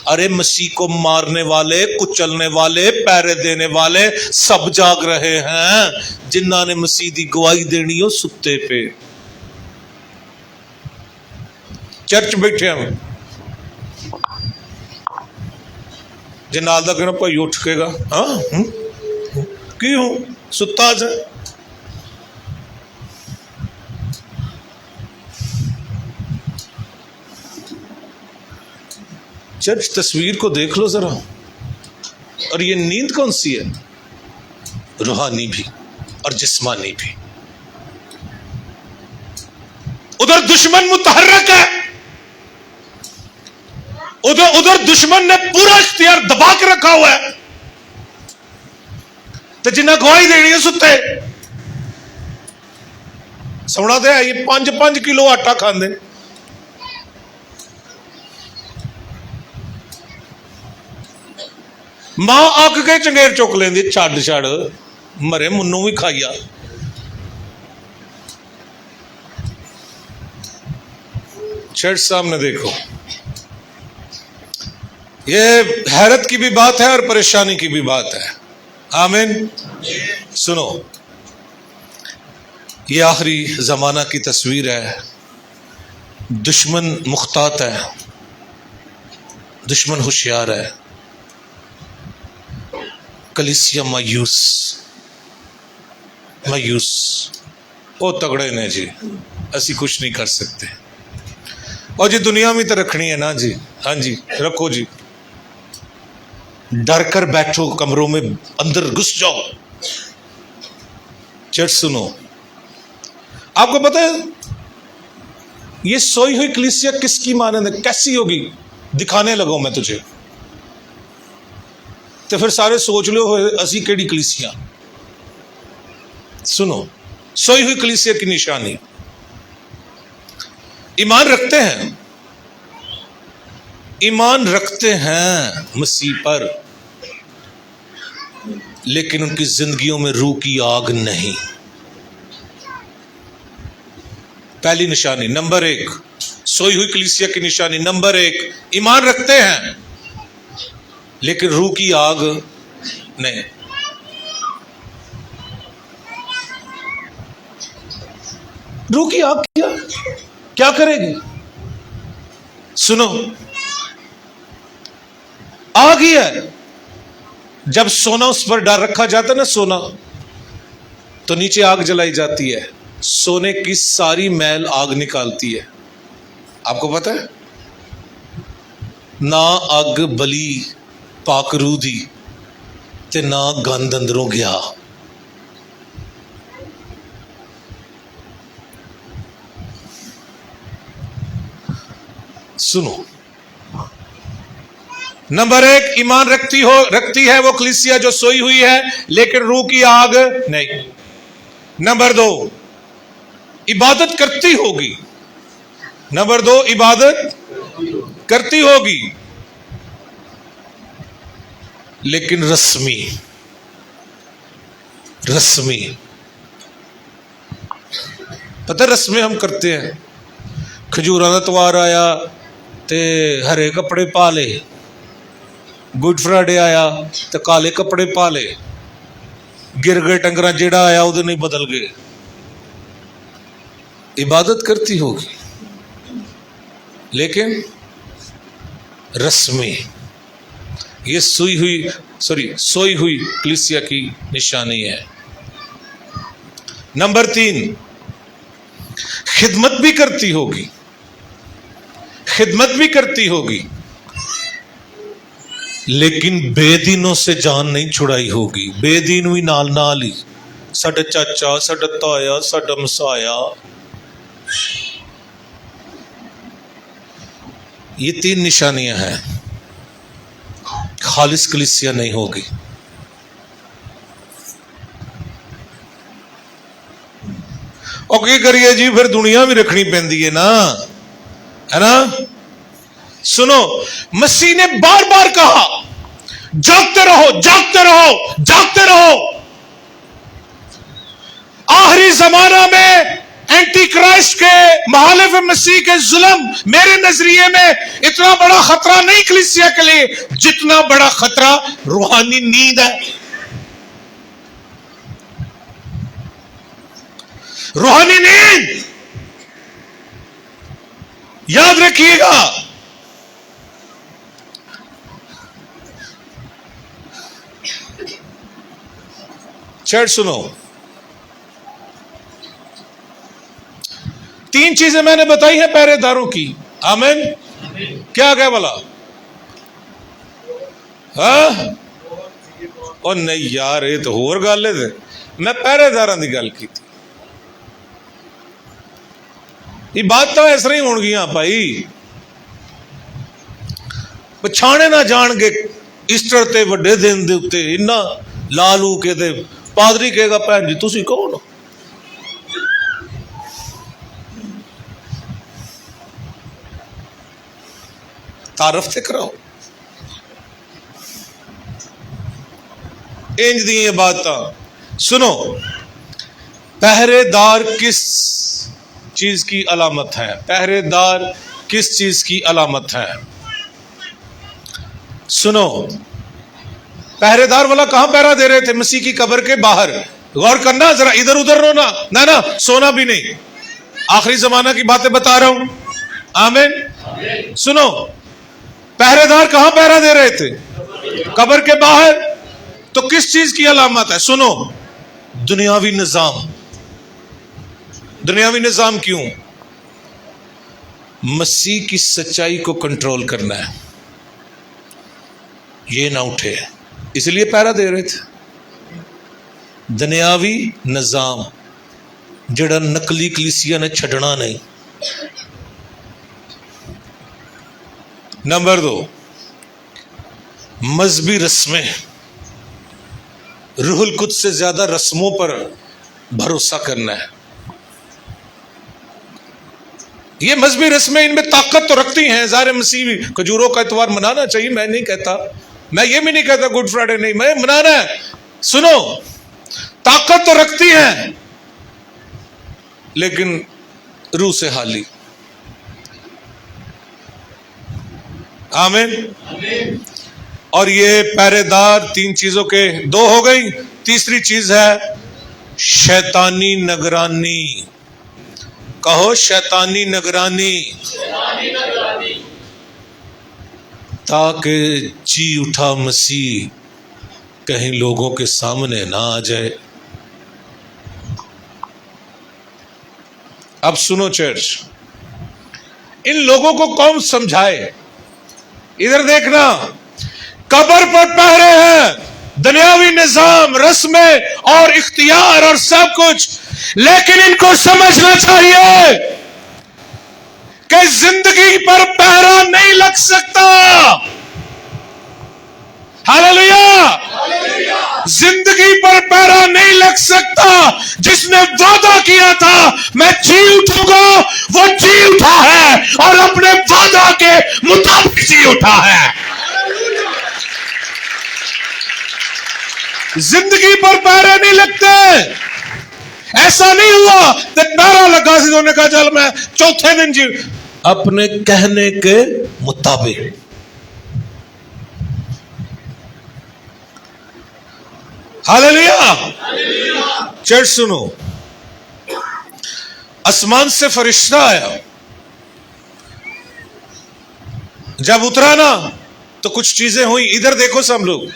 अरे मसीह को मारने वाले, कुचलने वाले, पैरे देने वाले सब जाग रहे हैं। जिन्ना ने मसीह दी गवाही देनी हो सुत्ते पे। चर्च बैठे हम, जे नाल दा कहना भाई उठ केगा, हाँ क्यों सुता जा। चर्च तस्वीर को देख लो जरा। और ये नींद कौन सी है? रूहानी भी और जिस्मानी भी। उधर दुश्मन मुतहर्रिक है, उधर दुश्मन ने पूरा इख्तियार दबा के रखा हुआ है। जिन्ना गवाही देनी है सुते सोना तो है, ये 5-5 किलो आटा खाते। मां अक के चंगेर चुक लेंदी, छड़ मरे मुन्नू भी खाइया। शेठ सामने देखो, ये हैरत की भी बात है और परेशानी की भी बात है। आमीन। सुनो, ये आखिरी जमाना की तस्वीर है। दुश्मन मुख्तात है, दुश्मन होशियार है, कलीसिया मायूस वो तगड़े ने जी, असी कुछ नहीं कर सकते। और जी दुनिया में तो रखनी है ना जी, हाँ जी रखो जी, डर कर बैठो, कमरों में अंदर घुस जाओ। चर्च सुनो, आपको पता है ये सोई हुई कलीसिया किसकी मानद है, कैसी होगी, दिखाने लगो मैं तुझे, तो फिर सारे सोच लो असी केड़ी कलीसिया। सुनो, सोई हुई कलीसिया की निशानी, ईमान रखते हैं, ईमान रखते हैं मसीह पर, लेकिन उनकी जिंदगियों में रूह की आग नहीं। पहली निशानी, नंबर 1, सोई हुई कलीसिया की निशानी नंबर 1, ईमान रखते हैं लेकिन रूह की आग नहीं। रूह की आग क्या करेगी? सुनो, आग ही है। जब सोना उस पर डाल रखा जाता है ना, सोना, तो नीचे आग जलाई जाती है, सोने की सारी मैल आग निकालती है। आपको पता है ना, अग बली पाक रूह दी ते ना गंद अंदरों गया। सुनो, नंबर 1, ईमान रखती है वो कलीसिया जो सोई हुई है लेकिन रूह की आग नहीं। नंबर 2, इबादत करती होगी। नंबर 2, इबादत करती होगी लेकिन रस्मी। पता रस्में हम करते हैं, खजूरा का त्योहार आया ते हरे कपड़े पा ले, गुड फ्राइडे आया तो काले कपड़े पा ले, गिर गए टंगरा जेड़ा आया उधर नहीं बदल गए। इबादत करती होगी लेकिन रस्मी। ये सोई हुई कलीसिया की निशानी है। नंबर 3, खिदमत भी करती होगी लेकिन बेदीनों से जान नहीं छुड़ाई होगी। बेदीन भी नाल ही, साडा चाचा, साडा ताया, साडा मसाया। ये 3 निशानियां हैं, खालिस कलीसिया नहीं होगी। और क्या करिए जी, फिर दुनिया भी रखनी पैंदी है ना, है ना। सुनो, मसीह ने बार बार कहा जागते रहो। आखिरी जमाना में एंटी क्राइस्ट के, मुखालिफ मसीह के जुल्म मेरे नजरिए में इतना बड़ा खतरा नहीं कलीसिया के लिए जितना बड़ा खतरा रूहानी नींद है। रूहानी नींद याद रखिएगा। चर्च सुनो, 3 चीजें मैंने बताई हैं पहरेदारों की। आमीन। क्या बोला? हाँ? और नहीं यार, ये तो होर गल है। मैं पहरेदारों की गल की थी। ये बात तो इस तरह ही होणगियां भाई, पछाणे ना जाणगे ईस्टर ते वड्डे दिन दे उत्ते इन्ना ला लू के ते पादरी कहेगा भैन जी तुसी कौन हो? तारफ ते कराओ। इंज दी बात सुनो। पहरेदार किस चीज की अलामत है? पहरेदार किस चीज की अलामत है? सुनो, पहरेदार वाला कहां पहरा दे रहे थे? मसीह की कब्र के बाहर। गौर करना जरा, इधर उधर रोना ना, ना सोना भी नहीं। आखिरी जमाना की बातें बता रहा हूं। आमीन। सुनो, पहरेदार कहां पहरा दे रहे थे? कब्र के बाहर। तो किस चीज की अलामत है? सुनो, दुनियावी निजाम। दुनियावी निजाम क्यों? मसीह की सच्चाई को कंट्रोल करना है, ये ना उठे, इसलिए पहरा दे रहे थे। दुनियावी निजाम जड़ा नकली कलीसिया ने छड़ना नहीं। नंबर 2, मजहबी रस्में। रूहुल कुद्स से ज्यादा रस्मों पर भरोसा करना है। ये मजहबी रस्में इनमें ताकत तो रखती हैं। ज़ाहिर मसीह खजूरों का इतवार मनाना चाहिए, मैं नहीं कहता, मैं ये भी नहीं कहता गुड फ्राइडे नहीं, मैं मनाना है। सुनो, ताकत तो रखती हैं लेकिन रूह से हाली। आमीन। और ये पहरेदार 3 चीजों के 2 हो गई। तीसरी चीज है शैतानी निगरानी। कहो शैतानी निगरानी। ताकि जी उठा मसीह कहीं लोगों के सामने ना आ जाए। अब सुनो चर्च, इन लोगों को कौन समझाए? इधर देखना, कब्र पर पहरे हैं, दुनियावी निजाम, रस्में और इख्तियार और सब कुछ, लेकिन इनको समझना चाहिए कि जिंदगी पर पहरा नहीं लग सकता। हालेलुया। जिंदगी पर पहरा नहीं लग सकता। जिसने वादा किया था मैं जी उठूंगा, वो जी उठा है और अपने वादा के मुताबिक जी उठा है। जिंदगी पर पहरे नहीं लगते। ऐसा नहीं हुआ कि पहरा लगा सी, उन्होंने कहा चल मैं चौथे दिन जी, अपने कहने के मुताबिक। हालेलुया। चर्च सुनो, आसमान से फरिश्ता आया, जब उतरा ना तो कुछ चीजें हुई। इधर देखो सब लोग,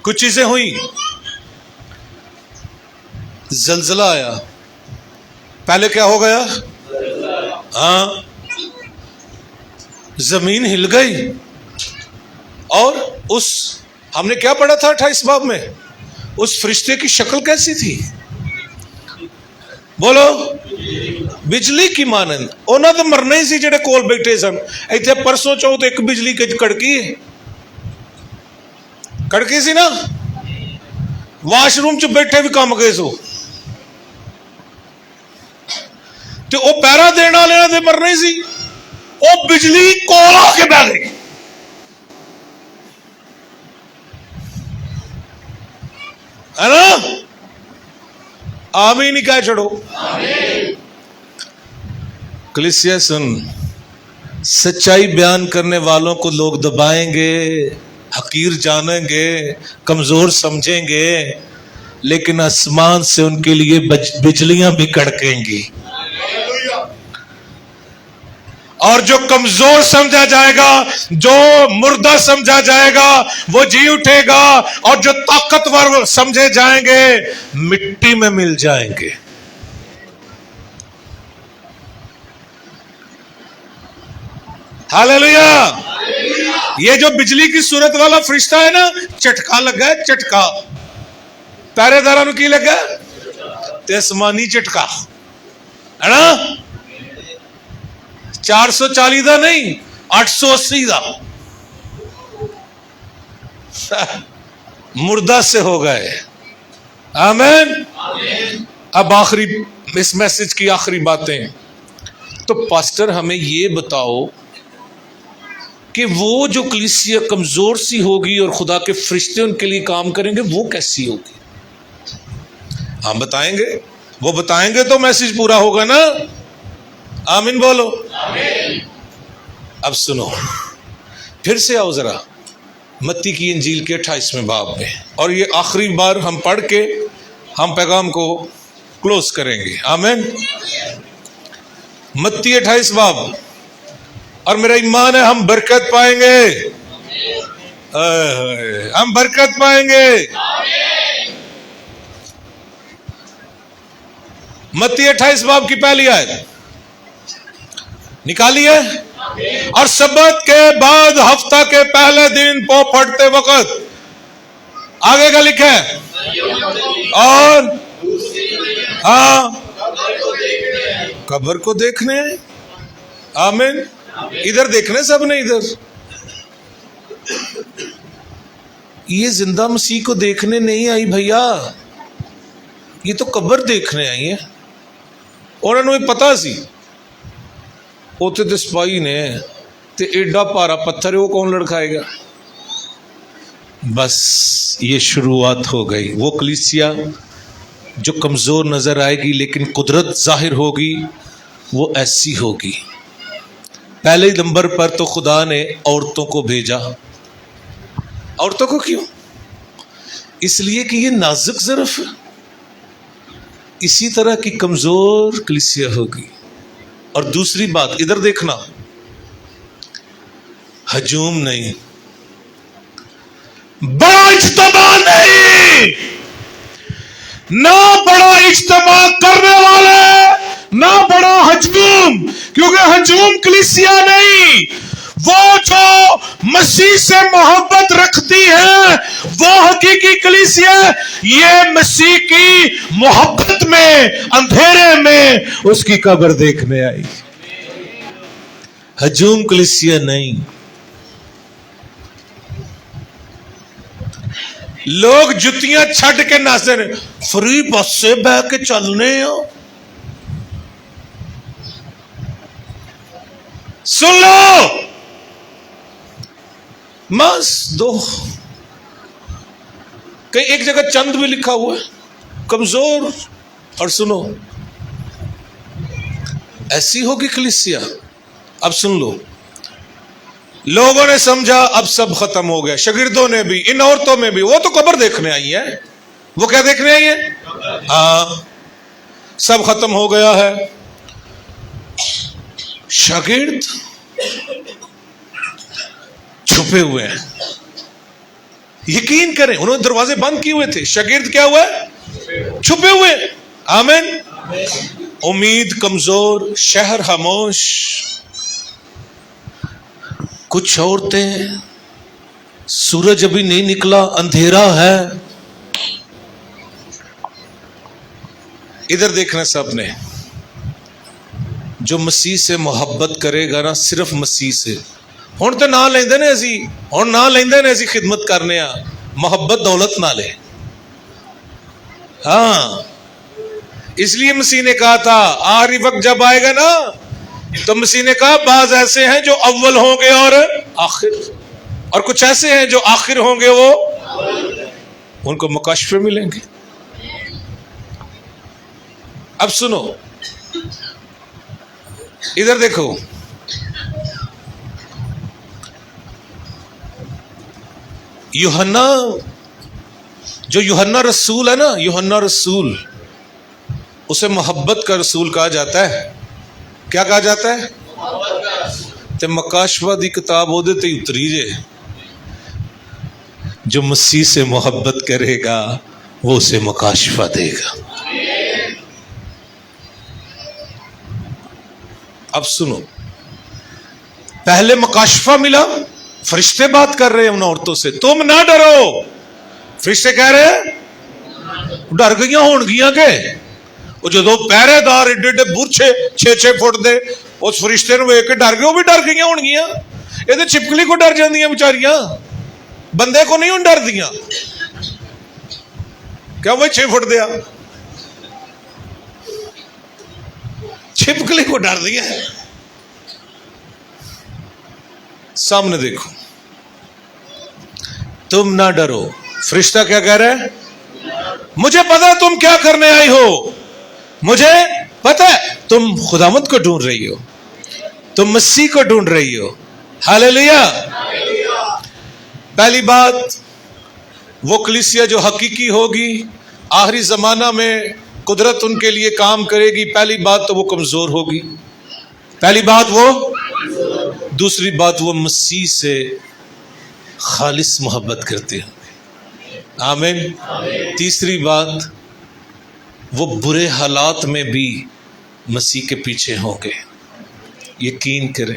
कुछ चीजें हुई। जलजला आया। पहले क्या हो गया? हाँ, जमीन हिल गई। और उस, हमने क्या पढ़ा था 28 बाब में, उस फरिश्ते की शक्ल कैसी थी? बोलो, बिजली की मानंद। उन्होंने तो मरना ही सी जेडे कोल बैठे सन। इतने परसों चौथ एक बिजली के कड़की सी ना, वाशरूम च बैठे भी काम गए सो, तो वो पैरा देने वाले ने मरना ही सी। वो बिजली कोल आके बह गई। है ना? आमीन ही कह छोड़ो। कलीसिया सुन, सच्चाई बयान करने वालों को लोग दबाएंगे, हकीर जानेंगे, कमजोर समझेंगे, लेकिन आसमान से उनके लिए बिजलियां भी कड़केंगी। और जो कमजोर समझा जाएगा, जो मुर्दा समझा जाएगा, वो जी उठेगा। और जो ताकतवर समझे जाएंगे, मिट्टी में मिल जाएंगे। हालेलुया। ये जो बिजली की सूरत वाला फरिश्ता है ना, झटका लगा है, झटका। पहरेदारां नूं की लगा? ते आसमानी झटका, है ना? 440 का नहीं, 880 का। मुर्दा से हो गए। آمین. اب آخری اس میسج کی آخری باتیں. تو پاسٹر ہمیں یہ بتاؤ کہ وہ جو کلیسیا کمزور سی ہوگی اور خدا کے فرشتے ان کے لیے کام کریں گے وہ کیسی ہوگی؟ ہم بتائیں گے، وہ بتائیں گے تو میسج پورا ہوگا نا. آمین بولو. اب سنو، پھر سے آؤ ذرا متی کی انجیل کے 28ویں باب میں، اور یہ آخری بار ہم پڑھ کے ہم پیغام کو کلوز کریں گے. آمین. متی 28 باب، اور میرا ایمان ہے ہم برکت پائیں گے. ہم برکت پائیں گے. متی 28 باب کی پہلی آیت نکالیے. اور سبت کے بعد ہفتہ کے پہلے دن پو پھٹتے وقت، آگے کا لکھا ہے، اور ہاں قبر کو دیکھنے. آمین. ادھر دیکھنے سب نے، ادھر یہ زندہ مسیح کو دیکھنے نہیں آئی بھیا، یہ تو قبر دیکھنے آئی ہے. اور انہوں پتا سی اوتے تے سپاہی نے تے ایڈا پارا پتھر ہے، وہ کون لڑکھائے گا؟ بس یہ شروعات ہو گئی. وہ کلیسیا جو کمزور نظر آئے گی لیکن قدرت ظاہر ہوگی، وہ ایسی ہوگی. پہلے نمبر پر تو خدا نے عورتوں کو بھیجا. عورتوں کو کیوں؟ اس لیے کہ یہ نازک ظرف ہے. اسی طرح کی کمزور کلیسیا ہوگی. اور دوسری بات ادھر دیکھنا، ہجوم نہیں، بڑا اجتماع نہیں، نہ بڑا اجتماع کرنے والے، نہ بڑا ہجوم. کیونکہ ہجوم کلیسیا نہیں، وہ جو مسیح سے محبت رکھتی ہے وہ حقیقی کلیسیا. یہ مسیح کی محبت میں اندھیرے میں اس کی قبر دیکھنے آئی. ہجوم کلیسیا نہیں. لوگ جتیاں چھٹ کے ناچتے ہیں، فری بس سے بہ کے چلنے ہو. سن لو، مس دو کہیں ایک جگہ چند بھی لکھا ہوا ہے، کمزور. اور سنو، ایسی ہوگی کلیسیا. اب سن لو، لوگوں نے سمجھا اب سب ختم ہو گیا، شاگردوں نے بھی، ان عورتوں میں بھی. وہ تو قبر دیکھنے آئی ہیں. وہ کیا دیکھنے آئی ہیں؟ ہاں، سب ختم ہو گیا ہے. شاگرد چھپے ہوئے ہیں. یقین کریں انہوں نے دروازے بند کیے ہوئے تھے. شاگرد کیا ہوا ہے؟ چھپے ہوئے. آمین. امید کمزور، شہر خاموش. کچھ عورتیں، سورج ابھی نہیں نکلا، اندھیرا ہے. ادھر دیکھنا سب نے، جو مسیح سے محبت کرے گا نا، صرف مسیح سے. ہن تو نہ لیندے نے اسی، ہن نہ لیندے نے اسی خدمت کرنے آ. محبت دولت نہ لے. ہاں، اس لیے مسیح نے کہا تھا آخری وقت جب آئے گا نا تو مسیح نے کہا بعض ایسے ہیں جو اول ہوں گے اور آخر، اور کچھ ایسے ہیں جو آخر ہوں گے، وہ ان کو مکاشفے ملیں گے. اب سنو، ادھر دیکھو، یوحنا، جو یوحنا رسول ہے نا، یوحنا رسول، اسے محبت کا رسول کہا جاتا ہے. کیا کہا جاتا ہے؟ تے مکاشفہ دی کتاب وہ دے تے اتری جے. جو مسیح سے محبت کرے گا وہ اسے مکاشفہ دے گا. اب سنو، پہلے مکاشفہ ملا، فرشتے بات کر رہے ہیں ان عورتوں سے، تم نہ ڈرو. فرشتے کہہ رہے ڈر گئیاں ہون گیاں کے. وہ جدو پہرے دار ایڈے ایڈے برچے 6-6 فٹ دے اس فرشتے نو ویکھ کے ڈر گئے، وہ بھی ڈر گئیاں ہون گیاں. یہ تو چھپکلی کو ڈر جاندیاں بیچاریاں، بندے کو نہیں ہوں ڈر دیاں. क्या वो 6 फुट दिया, छिपकली को डर दिया है। सामने देखो, तुम ना डरो। फरिश्ता क्या कह रहा है? मुझे पता है तुम क्या करने आई हो, मुझे पता है तुम खुदावंद को ढूंढ रही हो, तुम मसीह को ढूंढ रही हो। हालेलुया। पहली बात, वो कलीसिया जो हकीकी होगी, आखिरी जमाना में कुदरत उनके लिए काम करेगी। पहली बात तो वो कमजोर होगी, पहली बात वो। दूसरी बात, वो मसीह से खालिस मोहब्बत करते हैं। आमीन। तीसरी बात, वो बुरे हालात में भी मसीह के पीछे होंगे। यकीन करें,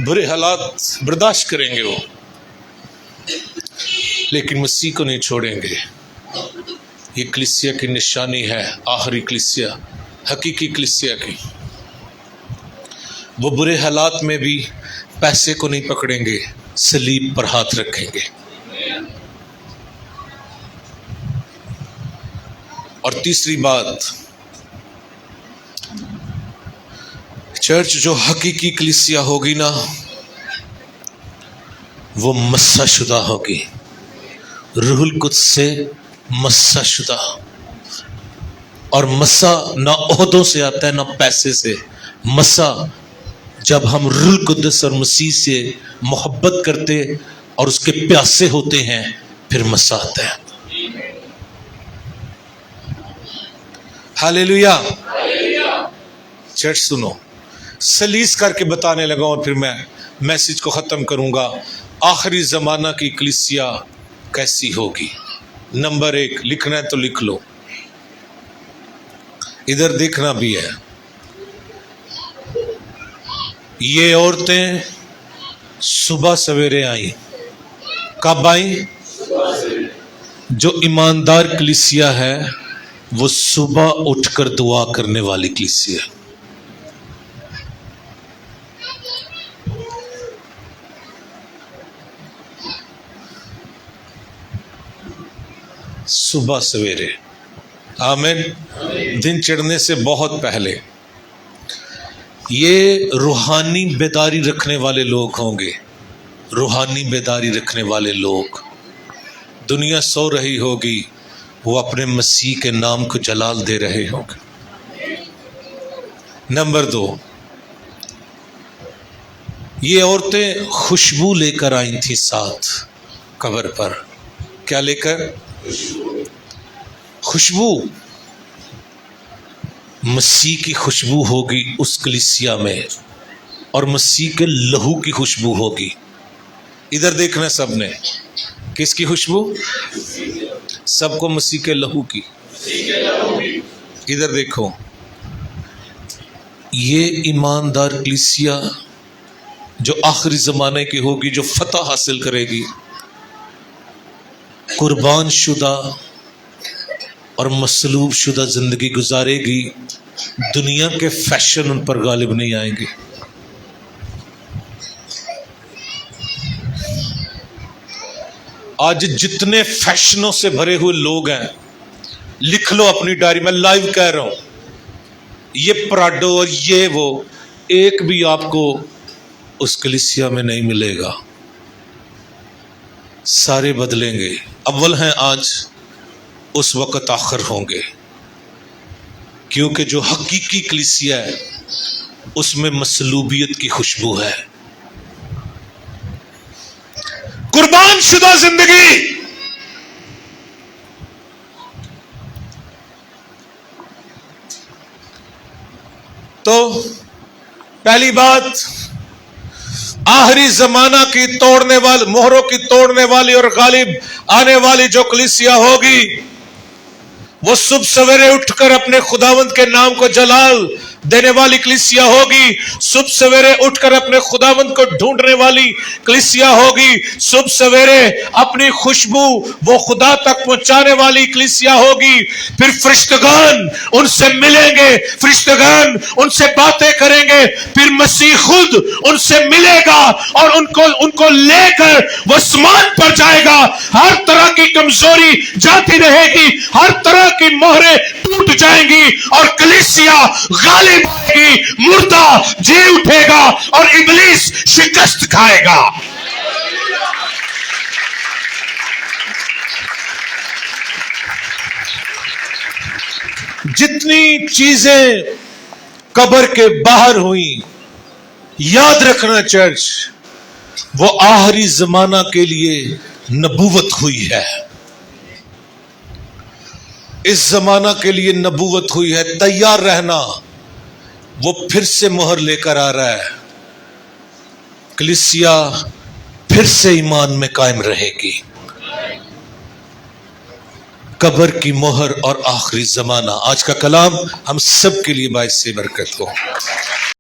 बुरे हालात बर्दाश्त करेंगे वो, लेकिन मसीह को नहीं छोड़ेंगे। ये कलीसिया की निशानी है, आखिरी कलीसिया, हकीकी कलीसिया की। वो बुरे हालात में भी पैसे को नहीं पकड़ेंगे, सलीब पर हाथ रखेंगे। और तीसरी बात, चर्च जो हकीकी कलीसिया होगी ना, वो मस्सा शुदा होगी, रूहुल कुद्स से मस्सा शुदा। और मस्सा ना ओहदों से आता है ना पैसे से। मस्सा जब हम रूहुल कुद्स और मसीह से मोहब्बत करते और उसके प्यासे होते हैं, फिर मस्सा आता है। हालेलुया। चर्च सुनो, सलीस करके बताने लगा और फिर मैं मैसेज को ख़त्म करूँगा। आखिरी ज़माना की कलीसिया कैसी होगी? नंबर 1, लिखना है तो लिख लो, इधर देखना भी है। ये औरतें सुबह सवेरे आई। कब आई? जो ईमानदार कलीसिया है वो सुबह उठकर दुआ करने वाली कलीसिया। सुबह सवेरे, आमीन, दिन चढ़ने से बहुत पहले। ये रूहानी बेदारी रखने वाले लोग होंगे, रूहानी बेदारी रखने वाले लोग। दुनिया सो रही होगी, वो अपने मसीह के नाम को जलाल दे रहे होंगे। नंबर 2, ये औरतें खुशबू लेकर आई थी साथ कब्र पर। क्या लेकर? खुशबू। मसीह की खुशबू होगी उस कलीसिया में, और मसीह के लहू की खुशबू होगी। इधर देखना सबने, किसकी खुशबू? सबको मसीह के लहू की। इधर देखो, ये ईमानदार कलीसिया जो आखिरी ज़माने की होगी, जो फतह हासिल करेगी, कुर्बान शुदा और मसलूब शुदा ज़िंदगी गुजारेगी। दुनिया के फैशन उन पर गालिब नहीं आएंगे। आज जितने फैशनों से भरे हुए लोग हैं, लिख लो अपनी डायरी में, लाइव कह रहा हूं, ये प्राडो और ये वो, एक भी आपको उस कलीसिया में नहीं मिलेगा। सारे बदलेंगे। अव्वल हैं आज, उस वक़्त आखिर होंगे। क्योंकि जो हकीकी कलीसिया है उसमें मसलूबियत की खुशबू है, कुर्बान शुदा जिंदगी। तो पहली बात, आखिरी जमाना की तोड़ने वाली, मोहरों की तोड़ने वाली और गालिब आने वाली जो कलीसिया होगी, वो सुबह सवेरे उठकर अपने खुदावंद के नाम को जलाल देने वाली कलीसिया होगी, सुबह सवेरे उठकर अपने खुदावंद को ढूंढने वाली कलीसिया होगी, सुबह सवेरे अपनी खुशबू वो खुदा तक पहुंचाने वाली कलीसिया होगी। फिर फरिश्तगान उनसे मिलेंगे, फरिश्तगान उनसे बातें करेंगे, फिर मसीह खुद उनसे मिलेगा और उनको लेकर वो आसमान पर जाएगा। हर तरह की कमजोरी जाती रहेगी, हर तरह की मोहरें टूट जाएंगी और कलीसिया गालिब आएगी, मुर्दा जी उठेगा और इब्लीस शिकस्त खाएगा। जितनी चीजें कब्र के बाहर हुई, याद रखना चर्च, वो आखिरी जमाना के लिए नबूवत हुई है। इस जमाना के लिए नबूवत हुई है। तैयार रहना, वो फिर से मोहर लेकर आ रहा है। कलीसिया फिर से ईमान में कायम रहेगी। कब्र की मोहर और आखिरी जमाना। आज का कलाम हम सब के लिए बाइस से बरकत हो।